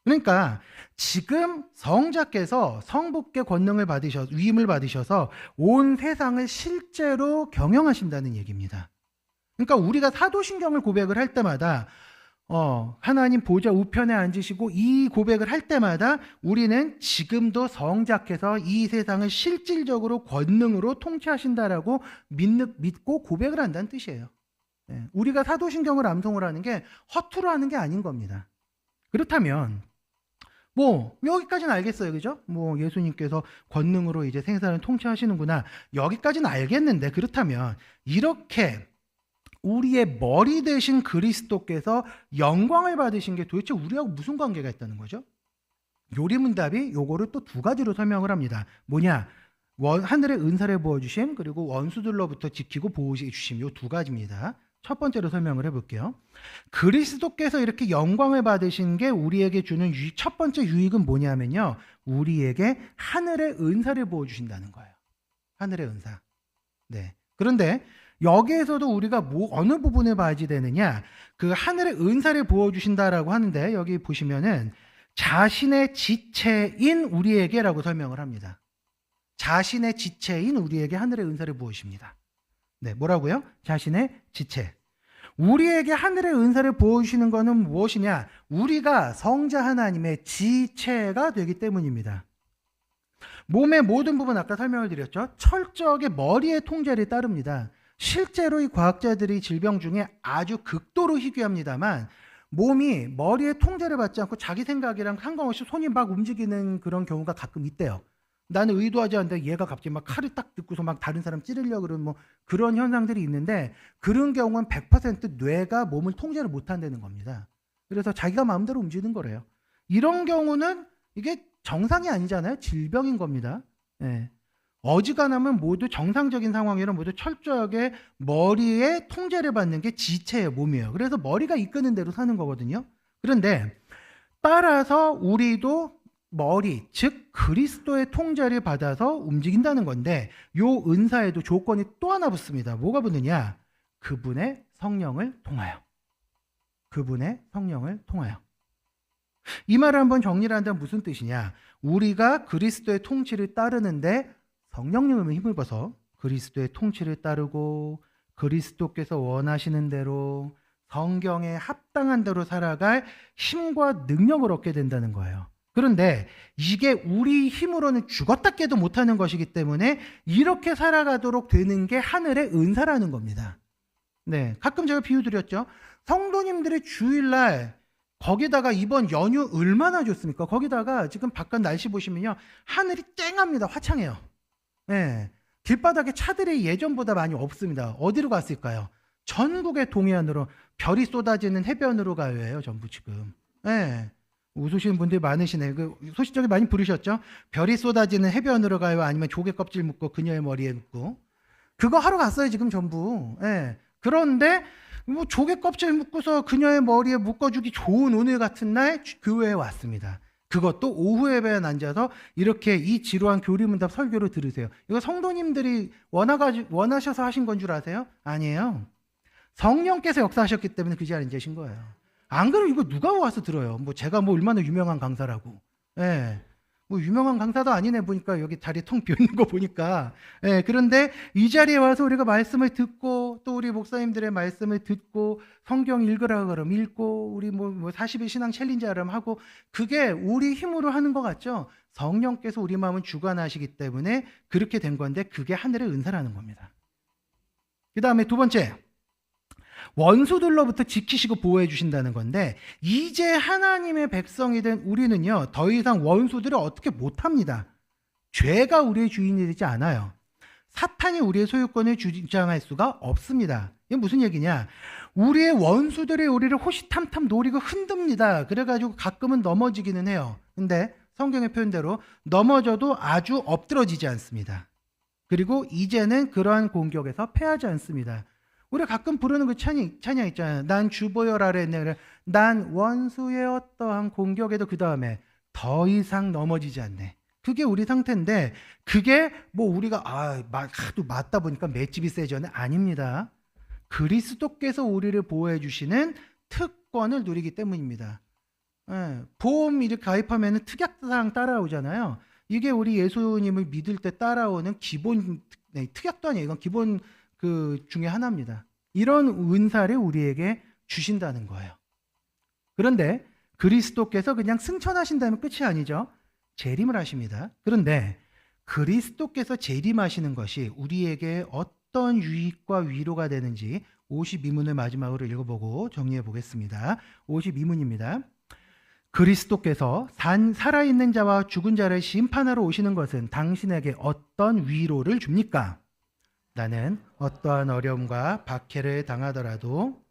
그러니까 지금 성자께서 성부께 권능을 위임을 받으셔서 온 세상을 실제로 경영하신다는 얘기입니다. 그러니까 우리가 사도신경을 고백을 할 때마다 하나님 보좌 우편에 앉으시고 이 고백을 할 때마다 우리는 지금도 성자께서 이 세상을 실질적으로 권능으로 통치하신다라고 믿고 고백을 한다는 뜻이에요. 우리가 사도신경을 암송을 하는 게 허투루 하는 게 아닌 겁니다. 그렇다면 뭐 여기까지는 알겠어요, 그죠? 뭐 예수님께서 권능으로 이제 생사를 통치하시는구나. 여기까지는 알겠는데 그렇다면 이렇게 우리의 머리 대신 그리스도께서 영광을 받으신 게 도대체 우리하고 무슨 관계가 있다는 거죠? 요리문답이 요거를 또 두 가지로 설명을 합니다. 뭐냐? 하늘의 은사를 부어주심, 그리고 원수들로부터 지키고 보호해 주심, 요 두 가지입니다. 첫 번째로 설명을 해볼게요. 그리스도께서 이렇게 영광을 받으신 게 우리에게 주는 첫 번째 유익은 뭐냐면요, 우리에게 하늘의 은사를 부어주신다는 거예요. 하늘의 은사. 네. 그런데 여기에서도 우리가 어느 부분을 봐야 되느냐, 그 하늘의 은사를 부어주신다라고 하는데 여기 보시면은 자신의 지체인 우리에게라고 설명을 합니다. 자신의 지체인 우리에게 하늘의 은사를 부으십니다. 네, 뭐라고요? 자신의 지체. 우리에게 하늘의 은사를 부어주시는 것은 무엇이냐? 우리가 성자 하나님의 지체가 되기 때문입니다. 몸의 모든 부분 아까 설명을 드렸죠. 철저하게 머리의 통제를 따릅니다. 실제로 이 과학자들이 질병 중에 아주 극도로 희귀합니다만 몸이 머리의 통제를 받지 않고 자기 생각이랑 상관없이 손이 막 움직이는 그런 경우가 가끔 있대요. 나는 의도하지 않는데 얘가 갑자기 막 칼을 딱 듣고서 막 다른 사람 찌르려고 그러는 뭐 그런 현상들이 있는데, 그런 경우는 100% 뇌가 몸을 통제를 못한다는 겁니다. 그래서 자기가 마음대로 움직이는 거래요. 이런 경우는 이게 정상이 아니잖아요. 질병인 겁니다. 예. 어지간하면 모두 정상적인 상황이라 모두 철저하게 머리에 통제를 받는 게 지체의 몸이에요. 그래서 머리가 이끄는 대로 사는 거거든요. 그런데 따라서 우리도 머리, 즉 그리스도의 통제를 받아서 움직인다는 건데, 요 은사에도 조건이 또 하나 붙습니다. 뭐가 붙느냐? 그분의 성령을 통하여. 그분의 성령을 통하여. 이 말을 한번 정리를 한다면 무슨 뜻이냐? 우리가 그리스도의 통치를 따르는데 성령님을 힘입어서 그리스도의 통치를 따르고 그리스도께서 원하시는 대로 성경에 합당한 대로 살아갈 힘과 능력을 얻게 된다는 거예요. 그런데 이게 우리 힘으로는 죽었다 깨도 못하는 것이기 때문에 이렇게 살아가도록 되는 게 하늘의 은사라는 겁니다. 네, 가끔 제가 비유 드렸죠. 성도님들의 주일날 거기다가 이번 연휴 얼마나 좋습니까? 거기다가 지금 바깥 날씨 보시면요, 하늘이 쨍합니다. 화창해요. 네, 길바닥에 차들이 예전보다 많이 없습니다. 어디로 갔을까요? 전국의 동해안으로, 별이 쏟아지는 해변으로 가요. 전부 지금. 네, 웃으시는 분들이 많으시네요. 그 소식적에 많이 부르셨죠? 별이 쏟아지는 해변으로 가요? 아니면 조개 껍질 묶고 그녀의 머리에 묶고. 그거 하러 갔어요 지금 전부. 네. 그런데 뭐 조개 껍질 묶어서 그녀의 머리에 묶어주기 좋은 오늘 같은 날 교회에 왔습니다. 그것도 오후 예배에 앉아서 이렇게 이 지루한 교리문답 설교를 들으세요. 이거 성도님들이 원하셔서 하신 건 줄 아세요? 아니에요. 성령께서 역사하셨기 때문에 그 자리에 계신 거예요. 안 그러면 이거 누가 와서 들어요? 뭐 제가 뭐 얼마나 유명한 강사라고. 예. 뭐 유명한 강사도 아니네 보니까 여기 자리 텅 비어 있는 거 보니까. 예. 그런데 이 자리에 와서 우리가 말씀을 듣고 또 우리 목사님들의 말씀을 듣고 성경 읽으라 그러면 읽고 우리 뭐 40일 신앙 챌린지 하려면 하고, 그게 우리 힘으로 하는 것 같죠? 성령께서 우리 마음을 주관하시기 때문에 그렇게 된 건데 그게 하늘의 은사라는 겁니다. 그 다음에 두 번째. 원수들로부터 지키시고 보호해 주신다는 건데, 이제 하나님의 백성이 된 우리는요, 더 이상 원수들을 어떻게 못합니다. 죄가 우리의 주인이 되지 않아요. 사탄이 우리의 소유권을 주장할 수가 없습니다. 이게 무슨 얘기냐? 우리의 원수들이 우리를 호시탐탐 노리고 흔듭니다. 그래가지고 가끔은 넘어지기는 해요. 근데 성경의 표현대로 넘어져도 아주 엎드러지지 않습니다. 그리고 이제는 그러한 공격에서 패하지 않습니다. 우리가 가끔 부르는 그 찬양 있잖아요. 난 주보혈 아래 있네. 난 원수의 어떠한 공격에도 그 다음에 더 이상 넘어지지 않네. 그게 우리 상태인데, 그게 뭐 우리가 하도 맞다 보니까 맷집이 세져는 아닙니다. 그리스도께서 우리를 보호해 주시는 특권을 누리기 때문입니다. 예, 보험 이렇게 가입하면 특약사항 따라오잖아요. 이게 우리 예수님을 믿을 때 따라오는 기본, 특약도 아니에요. 이건 기본 그 중에 하나입니다. 이런 은사를 우리에게 주신다는 거예요. 그런데 그리스도께서 그냥 승천하신다면 끝이 아니죠. 재림을 하십니다. 그런데 그리스도께서 재림하시는 것이 우리에게 어떤 유익과 위로가 되는지 52문을 마지막으로 읽어보고 정리해 보겠습니다. 52문입니다. 그리스도께서 살아있는 자와 죽은 자를 심판하러 오시는 것은 당신에게 어떤 위로를 줍니까? 나는 어떠한 어려움과 박해를 당하더라도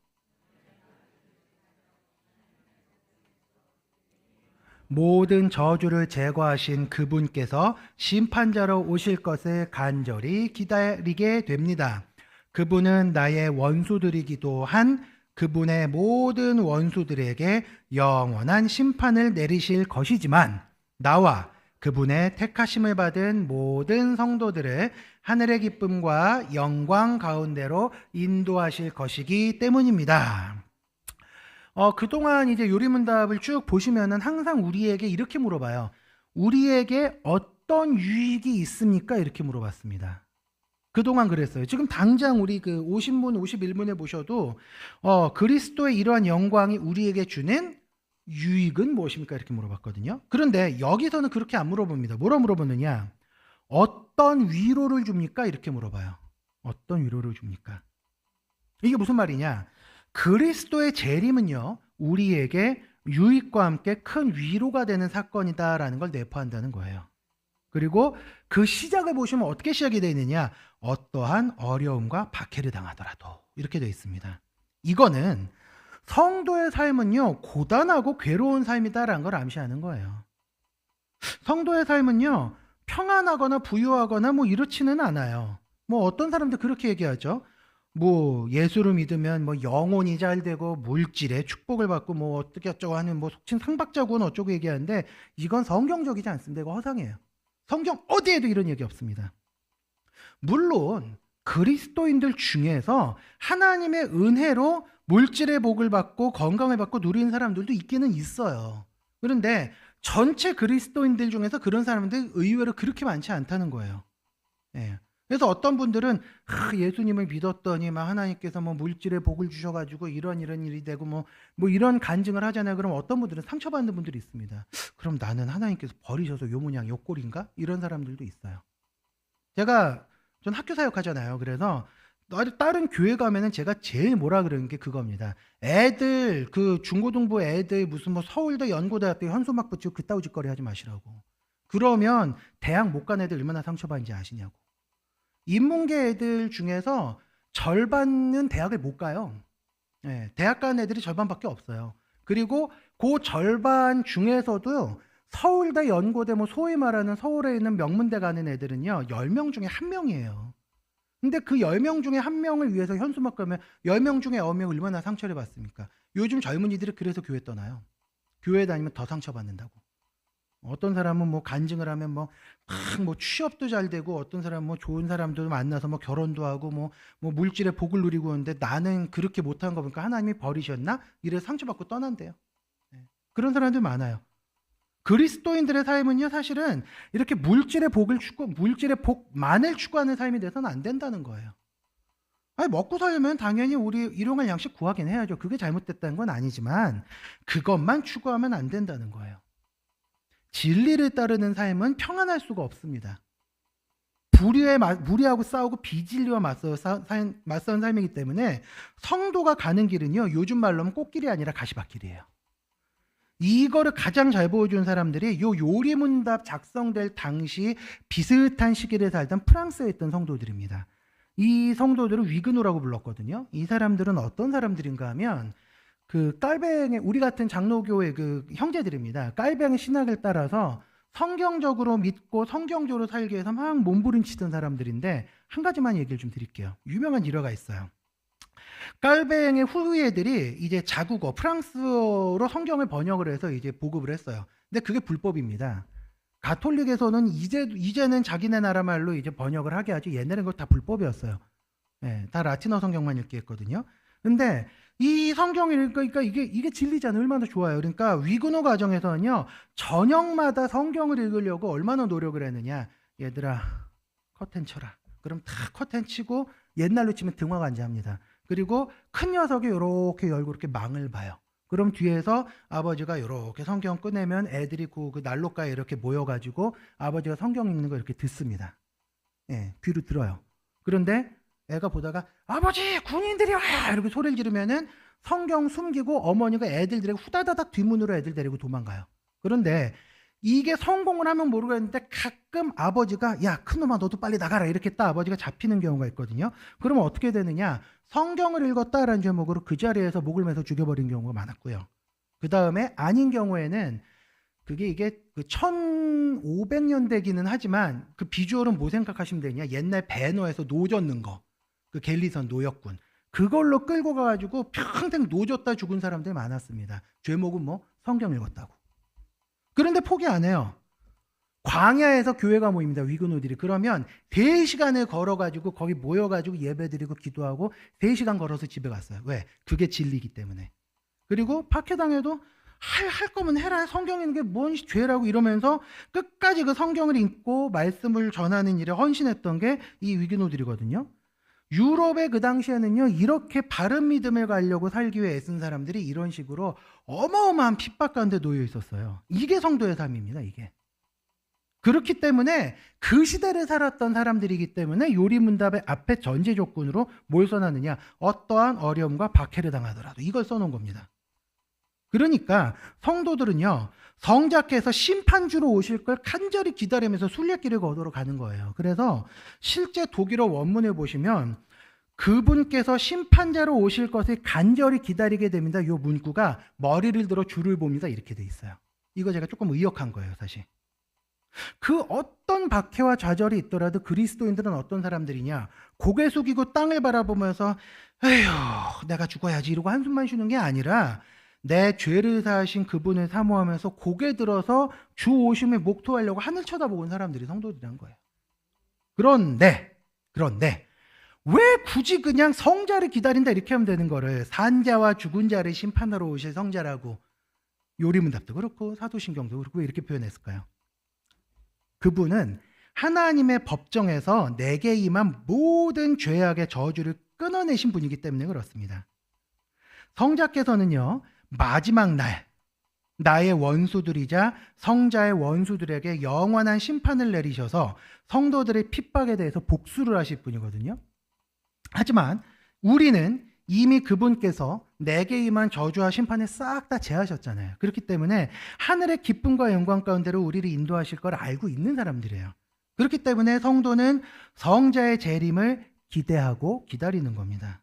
모든 저주를 제거하신 그분께서 심판자로 오실 것을 간절히 기다리게 됩니다. 그분은 나의 원수들이기도 한 그분의 모든 원수들에게 영원한 심판을 내리실 것이지만 나와 그분의 택하심을 받은 모든 성도들을 하늘의 기쁨과 영광 가운데로 인도하실 것이기 때문입니다. 그동안 이제 요리문답을 쭉 보시면은 항상 우리에게 이렇게 물어봐요. 우리에게 어떤 유익이 있습니까? 이렇게 물어봤습니다. 그동안 그랬어요. 지금 당장 우리 그 50문, 51문에 보셔도 그리스도의 이러한 영광이 우리에게 주는 유익은 무엇입니까? 이렇게 물어봤거든요. 그런데 여기서는 그렇게 안 물어봅니다. 뭐라 물어보느냐? 어떤 위로를 줍니까? 이렇게 물어봐요. 어떤 위로를 줍니까? 이게 무슨 말이냐? 그리스도의 재림은요, 우리에게 유익과 함께 큰 위로가 되는 사건이다라는 걸 내포한다는 거예요. 그리고 그 시작을 보시면 어떻게 시작이 되어 있느냐? 어떠한 어려움과 박해를 당하더라도 이렇게 되어 있습니다. 이거는 성도의 삶은요, 고단하고 괴로운 삶이다라는 걸 암시하는 거예요. 성도의 삶은요, 평안하거나 부유하거나 뭐 이렇지는 않아요. 뭐 어떤 사람들 그렇게 얘기하죠. 뭐 예수를 믿으면 뭐 영혼이 잘 되고 물질의 축복을 받고 뭐 어떻게 어쩌고 하는 뭐 속칭 상박자고는 어쩌고 얘기하는데 이건 성경적이지 않습니다. 이거 허상이에요. 성경 어디에도 이런 얘기 없습니다. 물론 그리스도인들 중에서 하나님의 은혜로 물질의 복을 받고 건강을 받고 누리는 사람들도 있기는 있어요. 그런데 전체 그리스도인들 중에서 그런 사람들 의외로 그렇게 많지 않다는 거예요. 예. 그래서 어떤 분들은 예수님을 믿었더니 막 하나님께서 뭐 물질의 복을 주셔가지고 이런 일이 되고 뭐 이런 간증을 하잖아요. 그럼 어떤 분들은 상처받는 분들이 있습니다. 그럼 나는 하나님께서 버리셔서 요 모양 요 꼴인가? 이런 사람들도 있어요. 전 학교 사역하잖아요. 그래서 다른 교회 가면은 제가 제일 뭐라 그러는 게 그겁니다. 애들 그 중고등부 애들 무슨 뭐 서울대 연고대학교 현수막 붙이고 그따위 짓거리 하지 마시라고. 그러면 대학 못 간 애들 얼마나 상처받는지 아시냐고. 인문계 애들 중에서 절반은 대학을 못 가요. 네, 대학 간 애들이 절반밖에 없어요. 그리고 그 절반 중에서도 서울대, 연고대, 뭐 소위 말하는 서울에 있는 명문대 가는 애들은요, 10명 중에 1명이에요. 근데 그 10명 중에 1명을 위해서 현수막 가면 10명 중에 9명 얼마나 상처를 받습니까? 요즘 젊은이들이 그래서 교회 떠나요. 교회 다니면 더 상처받는다고. 어떤 사람은 뭐 간증을 하면 뭐 취업도 잘 되고 어떤 사람은 뭐 좋은 사람도 만나서 뭐 결혼도 하고 뭐 물질의 복을 누리고 있는데 나는 그렇게 못한 거 보니까 하나님이 버리셨나? 이래서 상처받고 떠난대요. 그런 사람들 많아요. 그리스도인들의 삶은요, 사실은 이렇게 물질의 복만을 추구하는 삶이 돼서는 안 된다는 거예요. 아니, 먹고 살려면 당연히 우리 일용할 양식 구하긴 해야죠. 그게 잘못됐다는 건 아니지만 그것만 추구하면 안 된다는 거예요. 진리를 따르는 삶은 평안할 수가 없습니다. 무리하고 싸우고 비진리와 맞서는 삶이기 때문에 성도가 가는 길은요, 요즘 말로 하면 꽃길이 아니라 가시밭길이에요. 이거를 가장 잘 보여준 사람들이 요 요리문답 작성될 당시 비슷한 시기를 살던 프랑스에 있던 성도들입니다. 이 성도들을 위그노라고 불렀거든요. 이 사람들은 어떤 사람들인가 하면 그 깔뱅의 우리 같은 장로교의 그 형제들입니다. 깔뱅의 신학을 따라서 성경적으로 믿고 성경적으로 살기 위해서 막 몸부림치던 사람들인데 한 가지만 얘기를 좀 드릴게요. 유명한 일화가 있어요. 깔뱅의 후예들이 이제 자국어 프랑스어로 성경을 번역을 해서 이제 보급을 했어요. 근데 그게 불법입니다. 가톨릭에서는 이제는 자기네 나라 말로 이제 번역을 하게 하지 옛날엔 그거 다 불법이었어요. 네, 다 라틴어 성경만 읽게 했거든요. 근데 이 성경을 읽으니까 이게 진리잖아요. 얼마나 좋아요. 그러니까 위그노 가정에서는요, 저녁마다 성경을 읽으려고 얼마나 노력을 했느냐. 얘들아, 커튼 쳐라. 그럼 다 커튼 치고 옛날로 치면 등화관제합니다. 그리고 큰 녀석이 이렇게 열고 이렇게 망을 봐요. 그럼 뒤에서 아버지가 이렇게 성경 꺼내면 애들이 그 난로가에 이렇게 모여가지고 아버지가 성경 읽는 거 이렇게 듣습니다. 예, 귀로 들어요. 그런데 애가 보다가 아버지 군인들이 와요 이렇게 소리를 지르면은 성경 숨기고 어머니가 애들 데리고 후다다닥 뒷문으로 애들 데리고 도망가요. 그런데 이게 성공을 하면 모르겠는데 가끔 아버지가 야 큰놈아 너도 빨리 나가라 이렇게 딱 아버지가 잡히는 경우가 있거든요. 그러면 어떻게 되느냐, 성경을 읽었다라는 제목으로 그 자리에서 목을 매서 죽여버린 경우가 많았고요. 그 다음에 아닌 경우에는 이게 그 1500년대기는 하지만 그 비주얼은 뭐 생각하시면 되냐, 옛날 배너에서 노 젓는 거, 그 갤리선 노역군 그걸로 끌고 가가지고 평생 노 젓다 죽은 사람들이 많았습니다. 죄목은 뭐 성경 읽었다고. 그런데 포기 안 해요. 광야에서 교회가 모입니다. 위그노들이. 그러면 3시간을 걸어가지고 거기 모여가지고 예배드리고 기도하고 3시간 걸어서 집에 갔어요. 왜? 그게 진리이기 때문에. 그리고 박해당해도 할 거면 해라. 성경 읽는 게 뭔 죄라고 이러면서 끝까지 그 성경을 읽고 말씀을 전하는 일에 헌신했던 게 이 위그노들이거든요. 유럽의 그 당시에는요, 이렇게 바른 믿음을 가려고 살기 위해 애쓴 사람들이 이런 식으로 어마어마한 핍박 가운데 놓여 있었어요. 이게 성도의 삶입니다, 이게. 그렇기 때문에 그 시대를 살았던 사람들이기 때문에 요리문답의 앞에 전제 조건으로 뭘 써놨느냐, 어떠한 어려움과 박해를 당하더라도 이걸 써놓은 겁니다. 그러니까 성도들은요, 성자께서 심판주로 오실 걸 간절히 기다리면서 순례길을 걷으러 가는 거예요. 그래서 실제 독일어 원문을 보시면 그분께서 심판자로 오실 것을 간절히 기다리게 됩니다. 이 문구가 머리를 들어 줄을 봅니다. 이렇게 돼 있어요. 이거 제가 조금 의역한 거예요, 사실. 그 어떤 박해와 좌절이 있더라도 그리스도인들은 어떤 사람들이냐, 고개 숙이고 땅을 바라보면서 에휴 내가 죽어야지 이러고 한숨만 쉬는 게 아니라 내 죄를 사하신 그분을 사모하면서 고개 들어서 주 오심에 목토하려고 하늘 쳐다보는 사람들이 성도들이란 거예요. 그런데 왜 굳이 그냥 성자를 기다린다 이렇게 하면 되는 거를 산자와 죽은 자를 심판하러 오실 성자라고 요리문답도 그렇고 사도신경도 그렇고 왜 이렇게 표현했을까요? 그분은 하나님의 법정에서 내게 임한 모든 죄악의 저주를 끊어내신 분이기 때문에 그렇습니다. 성자께서는요, 마지막 날 나의 원수들이자 성자의 원수들에게 영원한 심판을 내리셔서 성도들의 핍박에 대해서 복수를 하실 분이거든요. 하지만 우리는 이미 그분께서 내게 임한 저주와 심판을 싹 다 제하셨잖아요. 그렇기 때문에 하늘의 기쁨과 영광 가운데로 우리를 인도하실 걸 알고 있는 사람들이에요. 그렇기 때문에 성도는 성자의 재림을 기대하고 기다리는 겁니다.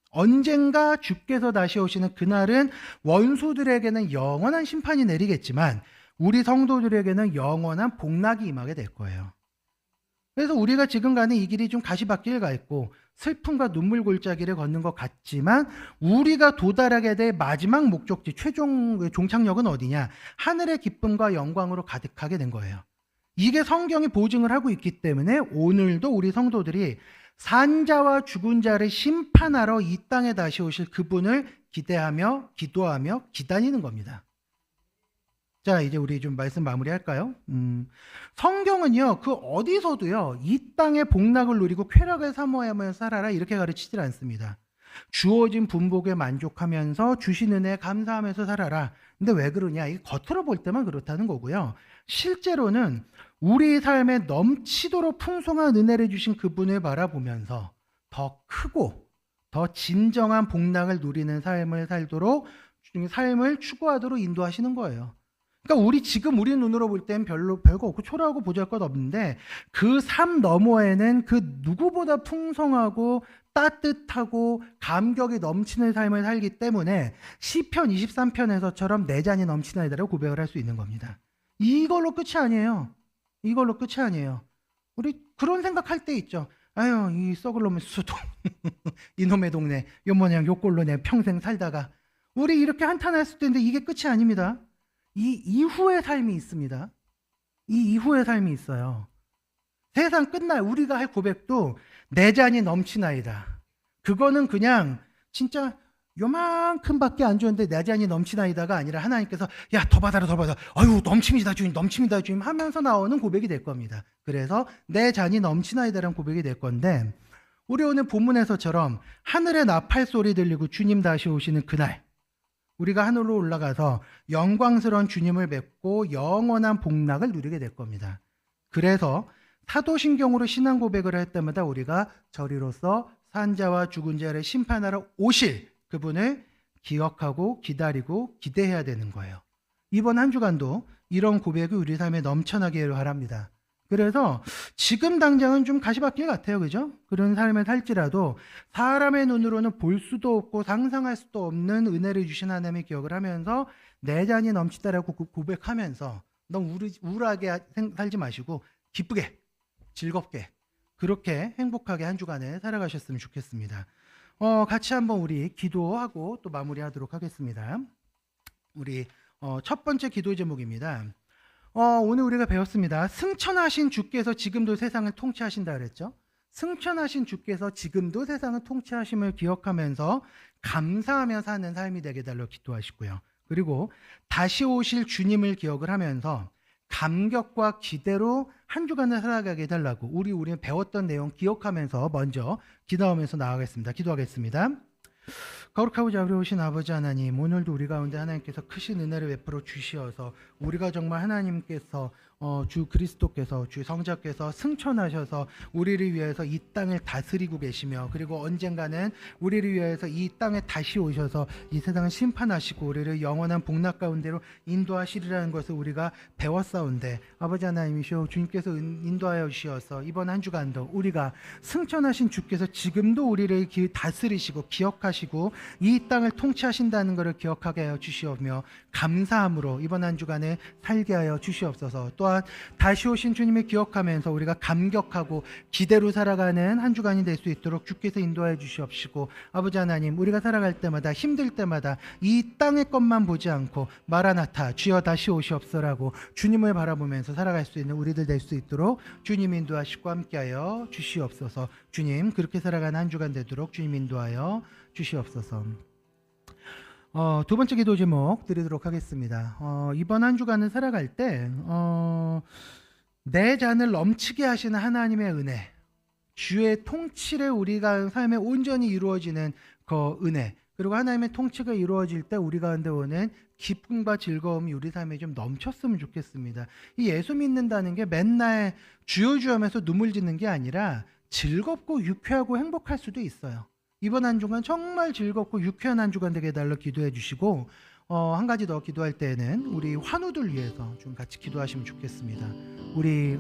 언젠가 주께서 다시 오시는 그날은 원수들에게는 영원한 심판이 내리겠지만 우리 성도들에게는 영원한 복락이 임하게 될 거예요. 그래서 우리가 지금 가는 이 길이 좀 가시밭길 가 있고 슬픔과 눈물 골짜기를 걷는 것 같지만 우리가 도달하게 될 마지막 목적지, 최종 종착역은 어디냐? 하늘의 기쁨과 영광으로 가득하게 된 거예요. 이게 성경이 보증을 하고 있기 때문에 오늘도 우리 성도들이 산자와 죽은 자를 심판하러 이 땅에 다시 오실 그분을 기대하며 기도하며 기다리는 겁니다. 자, 이제 우리 좀 말씀 마무리할까요? 성경은요, 그 어디서도요, 이 땅의 복락을 누리고 쾌락을 사모하며 살아라 이렇게 가르치질 않습니다. 주어진 분복에 만족하면서 주신 은혜에 감사하면서 살아라. 근데 왜 그러냐? 이게 겉으로 볼 때만 그렇다는 거고요. 실제로는 우리 삶에 넘치도록 풍성한 은혜를 주신 그분을 바라보면서 더 크고 더 진정한 복락을 누리는 삶을 살도록, 삶을 추구하도록 인도하시는 거예요. 그러니까 우리 눈으로 볼 땐 별거 없고 초라하고 보잘것 없는데 그 삶 너머에는 그 누구보다 풍성하고 따뜻하고 감격이 넘치는 삶을 살기 때문에 시편 23편에서처럼 내 잔이 넘치나이다라고 고백을 할 수 있는 겁니다. 이걸로 끝이 아니에요. 이걸로 끝이 아니에요. 우리 그런 생각할 때 있죠. 아유, 이 썩을 놈의 수도 이놈의 동네 요모냥 요꼴로 내 평생 살다가 우리 이렇게 한탄할 수도 있는데 이게 끝이 아닙니다. 이 이후의 삶이 있습니다. 이 이후의 삶이 있어요. 세상 끝날 우리가 할 고백도 내 잔이 넘치나이다. 그거는 그냥 진짜 요만큼밖에 안 주는데 내 잔이 넘치나이다가 아니라 하나님께서 야, 더 받아라 더 받아. 아유, 넘칩니다 주님, 넘칩니다 주님 하면서 나오는 고백이 될 겁니다. 그래서 내 잔이 넘치나이다라는 고백이 될 건데, 우리 오늘 본문에서처럼 하늘에 나팔 소리 들리고 주님 다시 오시는 그날 우리가 하늘로 올라가서 영광스러운 주님을 뵙고 영원한 복락을 누리게 될 겁니다. 그래서 사도신경으로 신앙 고백을 할 때마다 우리가 저리로서 산자와 죽은 자를 심판하러 오실 그분을 기억하고 기다리고 기대해야 되는 거예요. 이번 한 주간도 이런 고백이 우리 삶에 넘쳐나기를 바랍니다. 그래서 지금 당장은 좀 가시밭길 같아요. 그죠? 그런 삶을 살지라도 사람의 눈으로는 볼 수도 없고 상상할 수도 없는 은혜를 주신 하나님의 기억을 하면서 내 잔이 넘치다라고 고백하면서 너무 우울하게 살지 마시고 기쁘게 즐겁게 그렇게 행복하게 한 주간을 살아가셨으면 좋겠습니다. 같이 한번 우리 기도하고 또 마무리하도록 하겠습니다. 우리 첫 번째 기도 제목입니다. 오늘 우리가 배웠습니다. 승천하신 주께서 지금도 세상을 통치하신다 그랬죠. 승천하신 주께서 지금도 세상을 통치하심을 기억하면서 감사하며 사는 삶이 되게 달라 기도하시고요. 그리고 다시 오실 주님을 기억을 하면서 감격과 기대로 한 주간을 살아가게 해달라고 우리는 배웠던 내용 기억하면서 먼저 기도하면서 나아가겠습니다. 기도하겠습니다. 거룩하고 자비로우신 아버지 하나님, 오늘도 우리 가운데 하나님께서 크신 은혜를 베풀어 주시어서 우리가 정말 하나님께서 주 그리스도께서 주 성자께서 승천하셔서 우리를 위해서 이 땅을 다스리고 계시며 그리고 언젠가는 우리를 위해서 이 땅에 다시 오셔서 이 세상을 심판하시고 우리를 영원한 복락 가운데로 인도하시리라는 것을 우리가 배웠사온데 아버지 하나님이시여 주님께서 인도하여 주시어서 이번 한 주간도 우리가 승천하신 주께서 지금도 우리를 다스리시고 기억하시고 이 땅을 통치하신다는 것을 기억하게 하여 주시오며 감사함으로 이번 한 주간에 살게 하여 주시옵소서. 또한 다시 오신 주님을 기억하면서 우리가 감격하고 기대로 살아가는 한 주간이 될 수 있도록 주께서 인도하여 주시옵시고 아버지 하나님 우리가 살아갈 때마다 힘들 때마다 이 땅의 것만 보지 않고 마라나타 주여 다시 오시옵소라고 주님을 바라보면서 살아갈 수 있는 우리들 될 수 있도록 주님 인도하시고 함께하여 주시옵소서. 주님 그렇게 살아가는 한 주간 되도록 주님 인도하여 주시옵소서. 두 번째 기도 제목 드리도록 하겠습니다. 이번 한 주간을 살아갈 때 내 잔을 넘치게 하시는 하나님의 은혜, 주의 통치를 우리가 삶에 온전히 이루어지는 그 은혜, 그리고 하나님의 통치가 이루어질 때 우리 가운데 오는 기쁨과 즐거움이 우리 삶에 좀 넘쳤으면 좋겠습니다. 이 예수 믿는다는 게 맨날 주여 주여 하면서 눈물 짓는 게 아니라 즐겁고 유쾌하고 행복할 수도 있어요. 이번 한 주간 정말 즐겁고 유쾌한 한 주간 되게 해달라 기도해 주시고 한 가지 더 기도할 때는 우리 환우들 위해서 좀 같이 기도하시면 좋겠습니다. 우리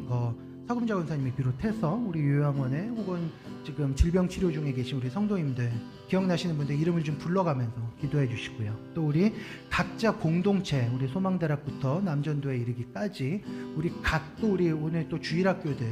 서금자 권사님이 비롯해서 우리 요양원에 혹은 지금 질병 치료 중에 계신 우리 성도님들 기억나시는 분들 이름을 좀 불러가면서 기도해 주시고요. 또 우리 각자 공동체 우리 소망대학부터 남전도에 이르기까지 우리 각도 우리 오늘 또 주일학교들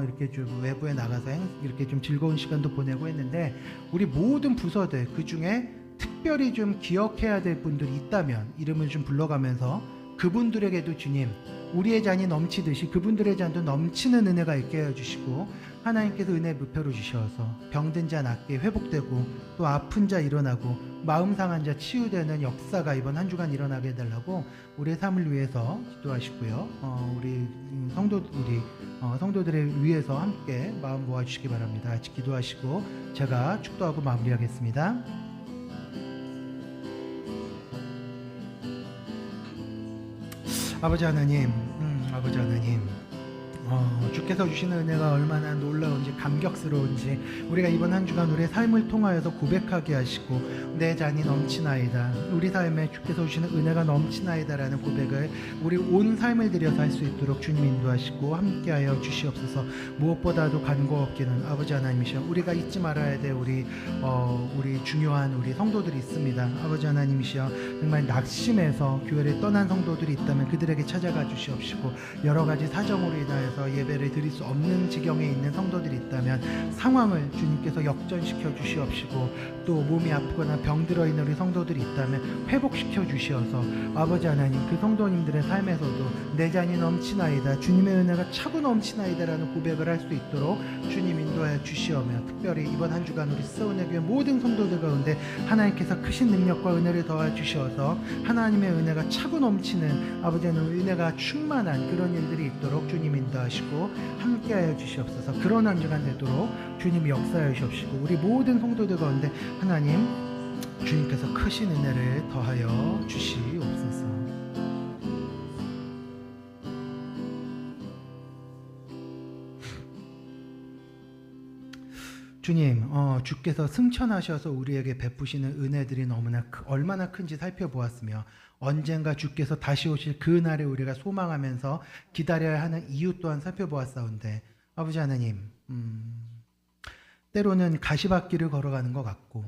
이렇게 좀 외부에 나가서 이렇게 좀 즐거운 시간도 보내고 했는데 우리 모든 부서들 그 중에 특별히 좀 기억해야 될 분들이 있다면 이름을 좀 불러가면서 그분들에게도 주님 우리의 잔이 넘치듯이 그분들의 잔도 넘치는 은혜가 있게 해주시고 하나님께서 은혜 무표로 주셔서 병든 자 낫게 회복되고 또 아픈 자 일어나고 마음 상한 자 치유되는 역사가 이번 한 주간 일어나게 해달라고 우리의 삶을 위해서 기도하시고요. 우리 성도들을 위해서 함께 마음 모아주시기 바랍니다. 같이 기도하시고 제가 축도하고 마무리하겠습니다. 아버지 하나님, 주께서 주시는 은혜가 얼마나 놀라운지 감격스러운지 우리가 이번 한 주간 우리의 삶을 통하여서 고백하게 하시고 내 잔이 넘치나이다, 우리 삶에 주께서 주시는 은혜가 넘치나이다라는 고백을 우리 온 삶을 들여서 할 수 있도록 주님 인도하시고 함께하여 주시옵소서. 무엇보다도 간구 없기는 아버지 하나님이시여 우리가 잊지 말아야 될 우리 중요한 우리 성도들이 있습니다. 아버지 하나님이시여 정말 낙심해서 교회를 떠난 성도들이 있다면 그들에게 찾아가 주시옵시고 여러 가지 사정으로 인하여서 예배를 드릴 수 없는 지경에 있는 성도들이 있다면 상황을 주님께서 역전시켜 주시옵시고 또 몸이 아프거나 병들어 있는 우리 성도들이 있다면 회복시켜 주시어서 아버지 하나님 그 성도님들의 삶에서도 내 잔이 넘치나이다, 주님의 은혜가 차고 넘치나이다라는 고백을 할 수 있도록 주님 인도하여 주시오며 특별히 이번 한 주간 우리 스타운의 교회 모든 성도들 가운데 하나님께서 크신 능력과 은혜를 더해 주셔서 하나님의 은혜가 차고 넘치는 아버지 하나님 은혜가 충만한 그런 일들이 있도록 주님 인도하시고 함께하여 주시옵소서. 그런 한 주간 되도록 주님이 역사하여 주시옵시고 우리 모든 성도들 가운데 하나님 주님께서 크신 은혜를 더하여 주시옵소서. 주님, 주께서 승천하셔서 우리에게 베푸시는 은혜들이 얼마나 큰지 살펴보았으며 언젠가 주께서 다시 오실 그 날에 우리가 소망하면서 기다려야 하는 이유 또한 살펴보았사온데 아버지 하나님, 때로는 가시밭길을 걸어가는 것 같고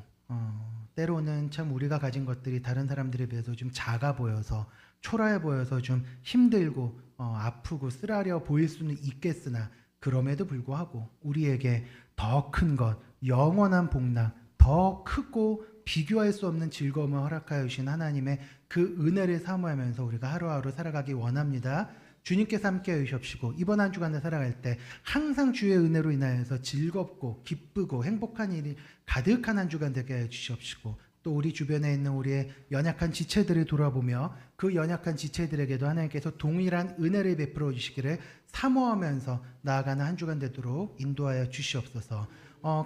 때로는 참 우리가 가진 것들이 다른 사람들에 비해서 좀 작아 보여서 초라해 보여서 좀 힘들고 아프고 쓰라려 보일 수는 있겠으나 그럼에도 불구하고 우리에게 더 큰 것, 영원한 복락, 더 크고 비교할 수 없는 즐거움을 허락하여 주신 하나님의 그 은혜를 사모하면서 우리가 하루하루 살아가기 원합니다. 주님께서 함께해 주십시고 이번 한 주간을 살아갈 때 항상 주의 은혜로 인하여서 즐겁고 기쁘고 행복한 일이 가득한 한 주간 되게 해 주시옵시고 또 우리 주변에 있는 우리의 연약한 지체들을 돌아보며 그 연약한 지체들에게도 하나님께서 동일한 은혜를 베풀어 주시기를 사모하면서 나아가는 한 주간 되도록 인도하여 주시옵소서.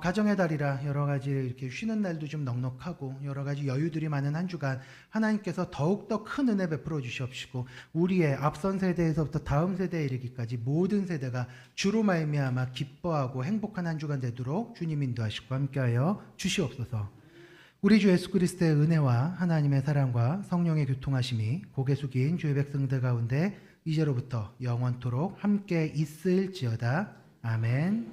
가정의 달이라 여러 가지 이렇게 쉬는 날도 좀 넉넉하고 여러 가지 여유들이 많은 한 주간 하나님께서 더욱더 큰 은혜 베풀어 주시옵시고 우리의 앞선 세대에서부터 다음 세대에 이르기까지 모든 세대가 주로 말미암아 기뻐하고 행복한 한 주간 되도록 주님 인도하시고 함께하여 주시옵소서. 우리 주 예수 그리스도의 은혜와 하나님의 사랑과 성령의 교통하심이 고개 숙인 주의 백성들 가운데 이제로부터 영원토록 함께 있을지어다. 아멘.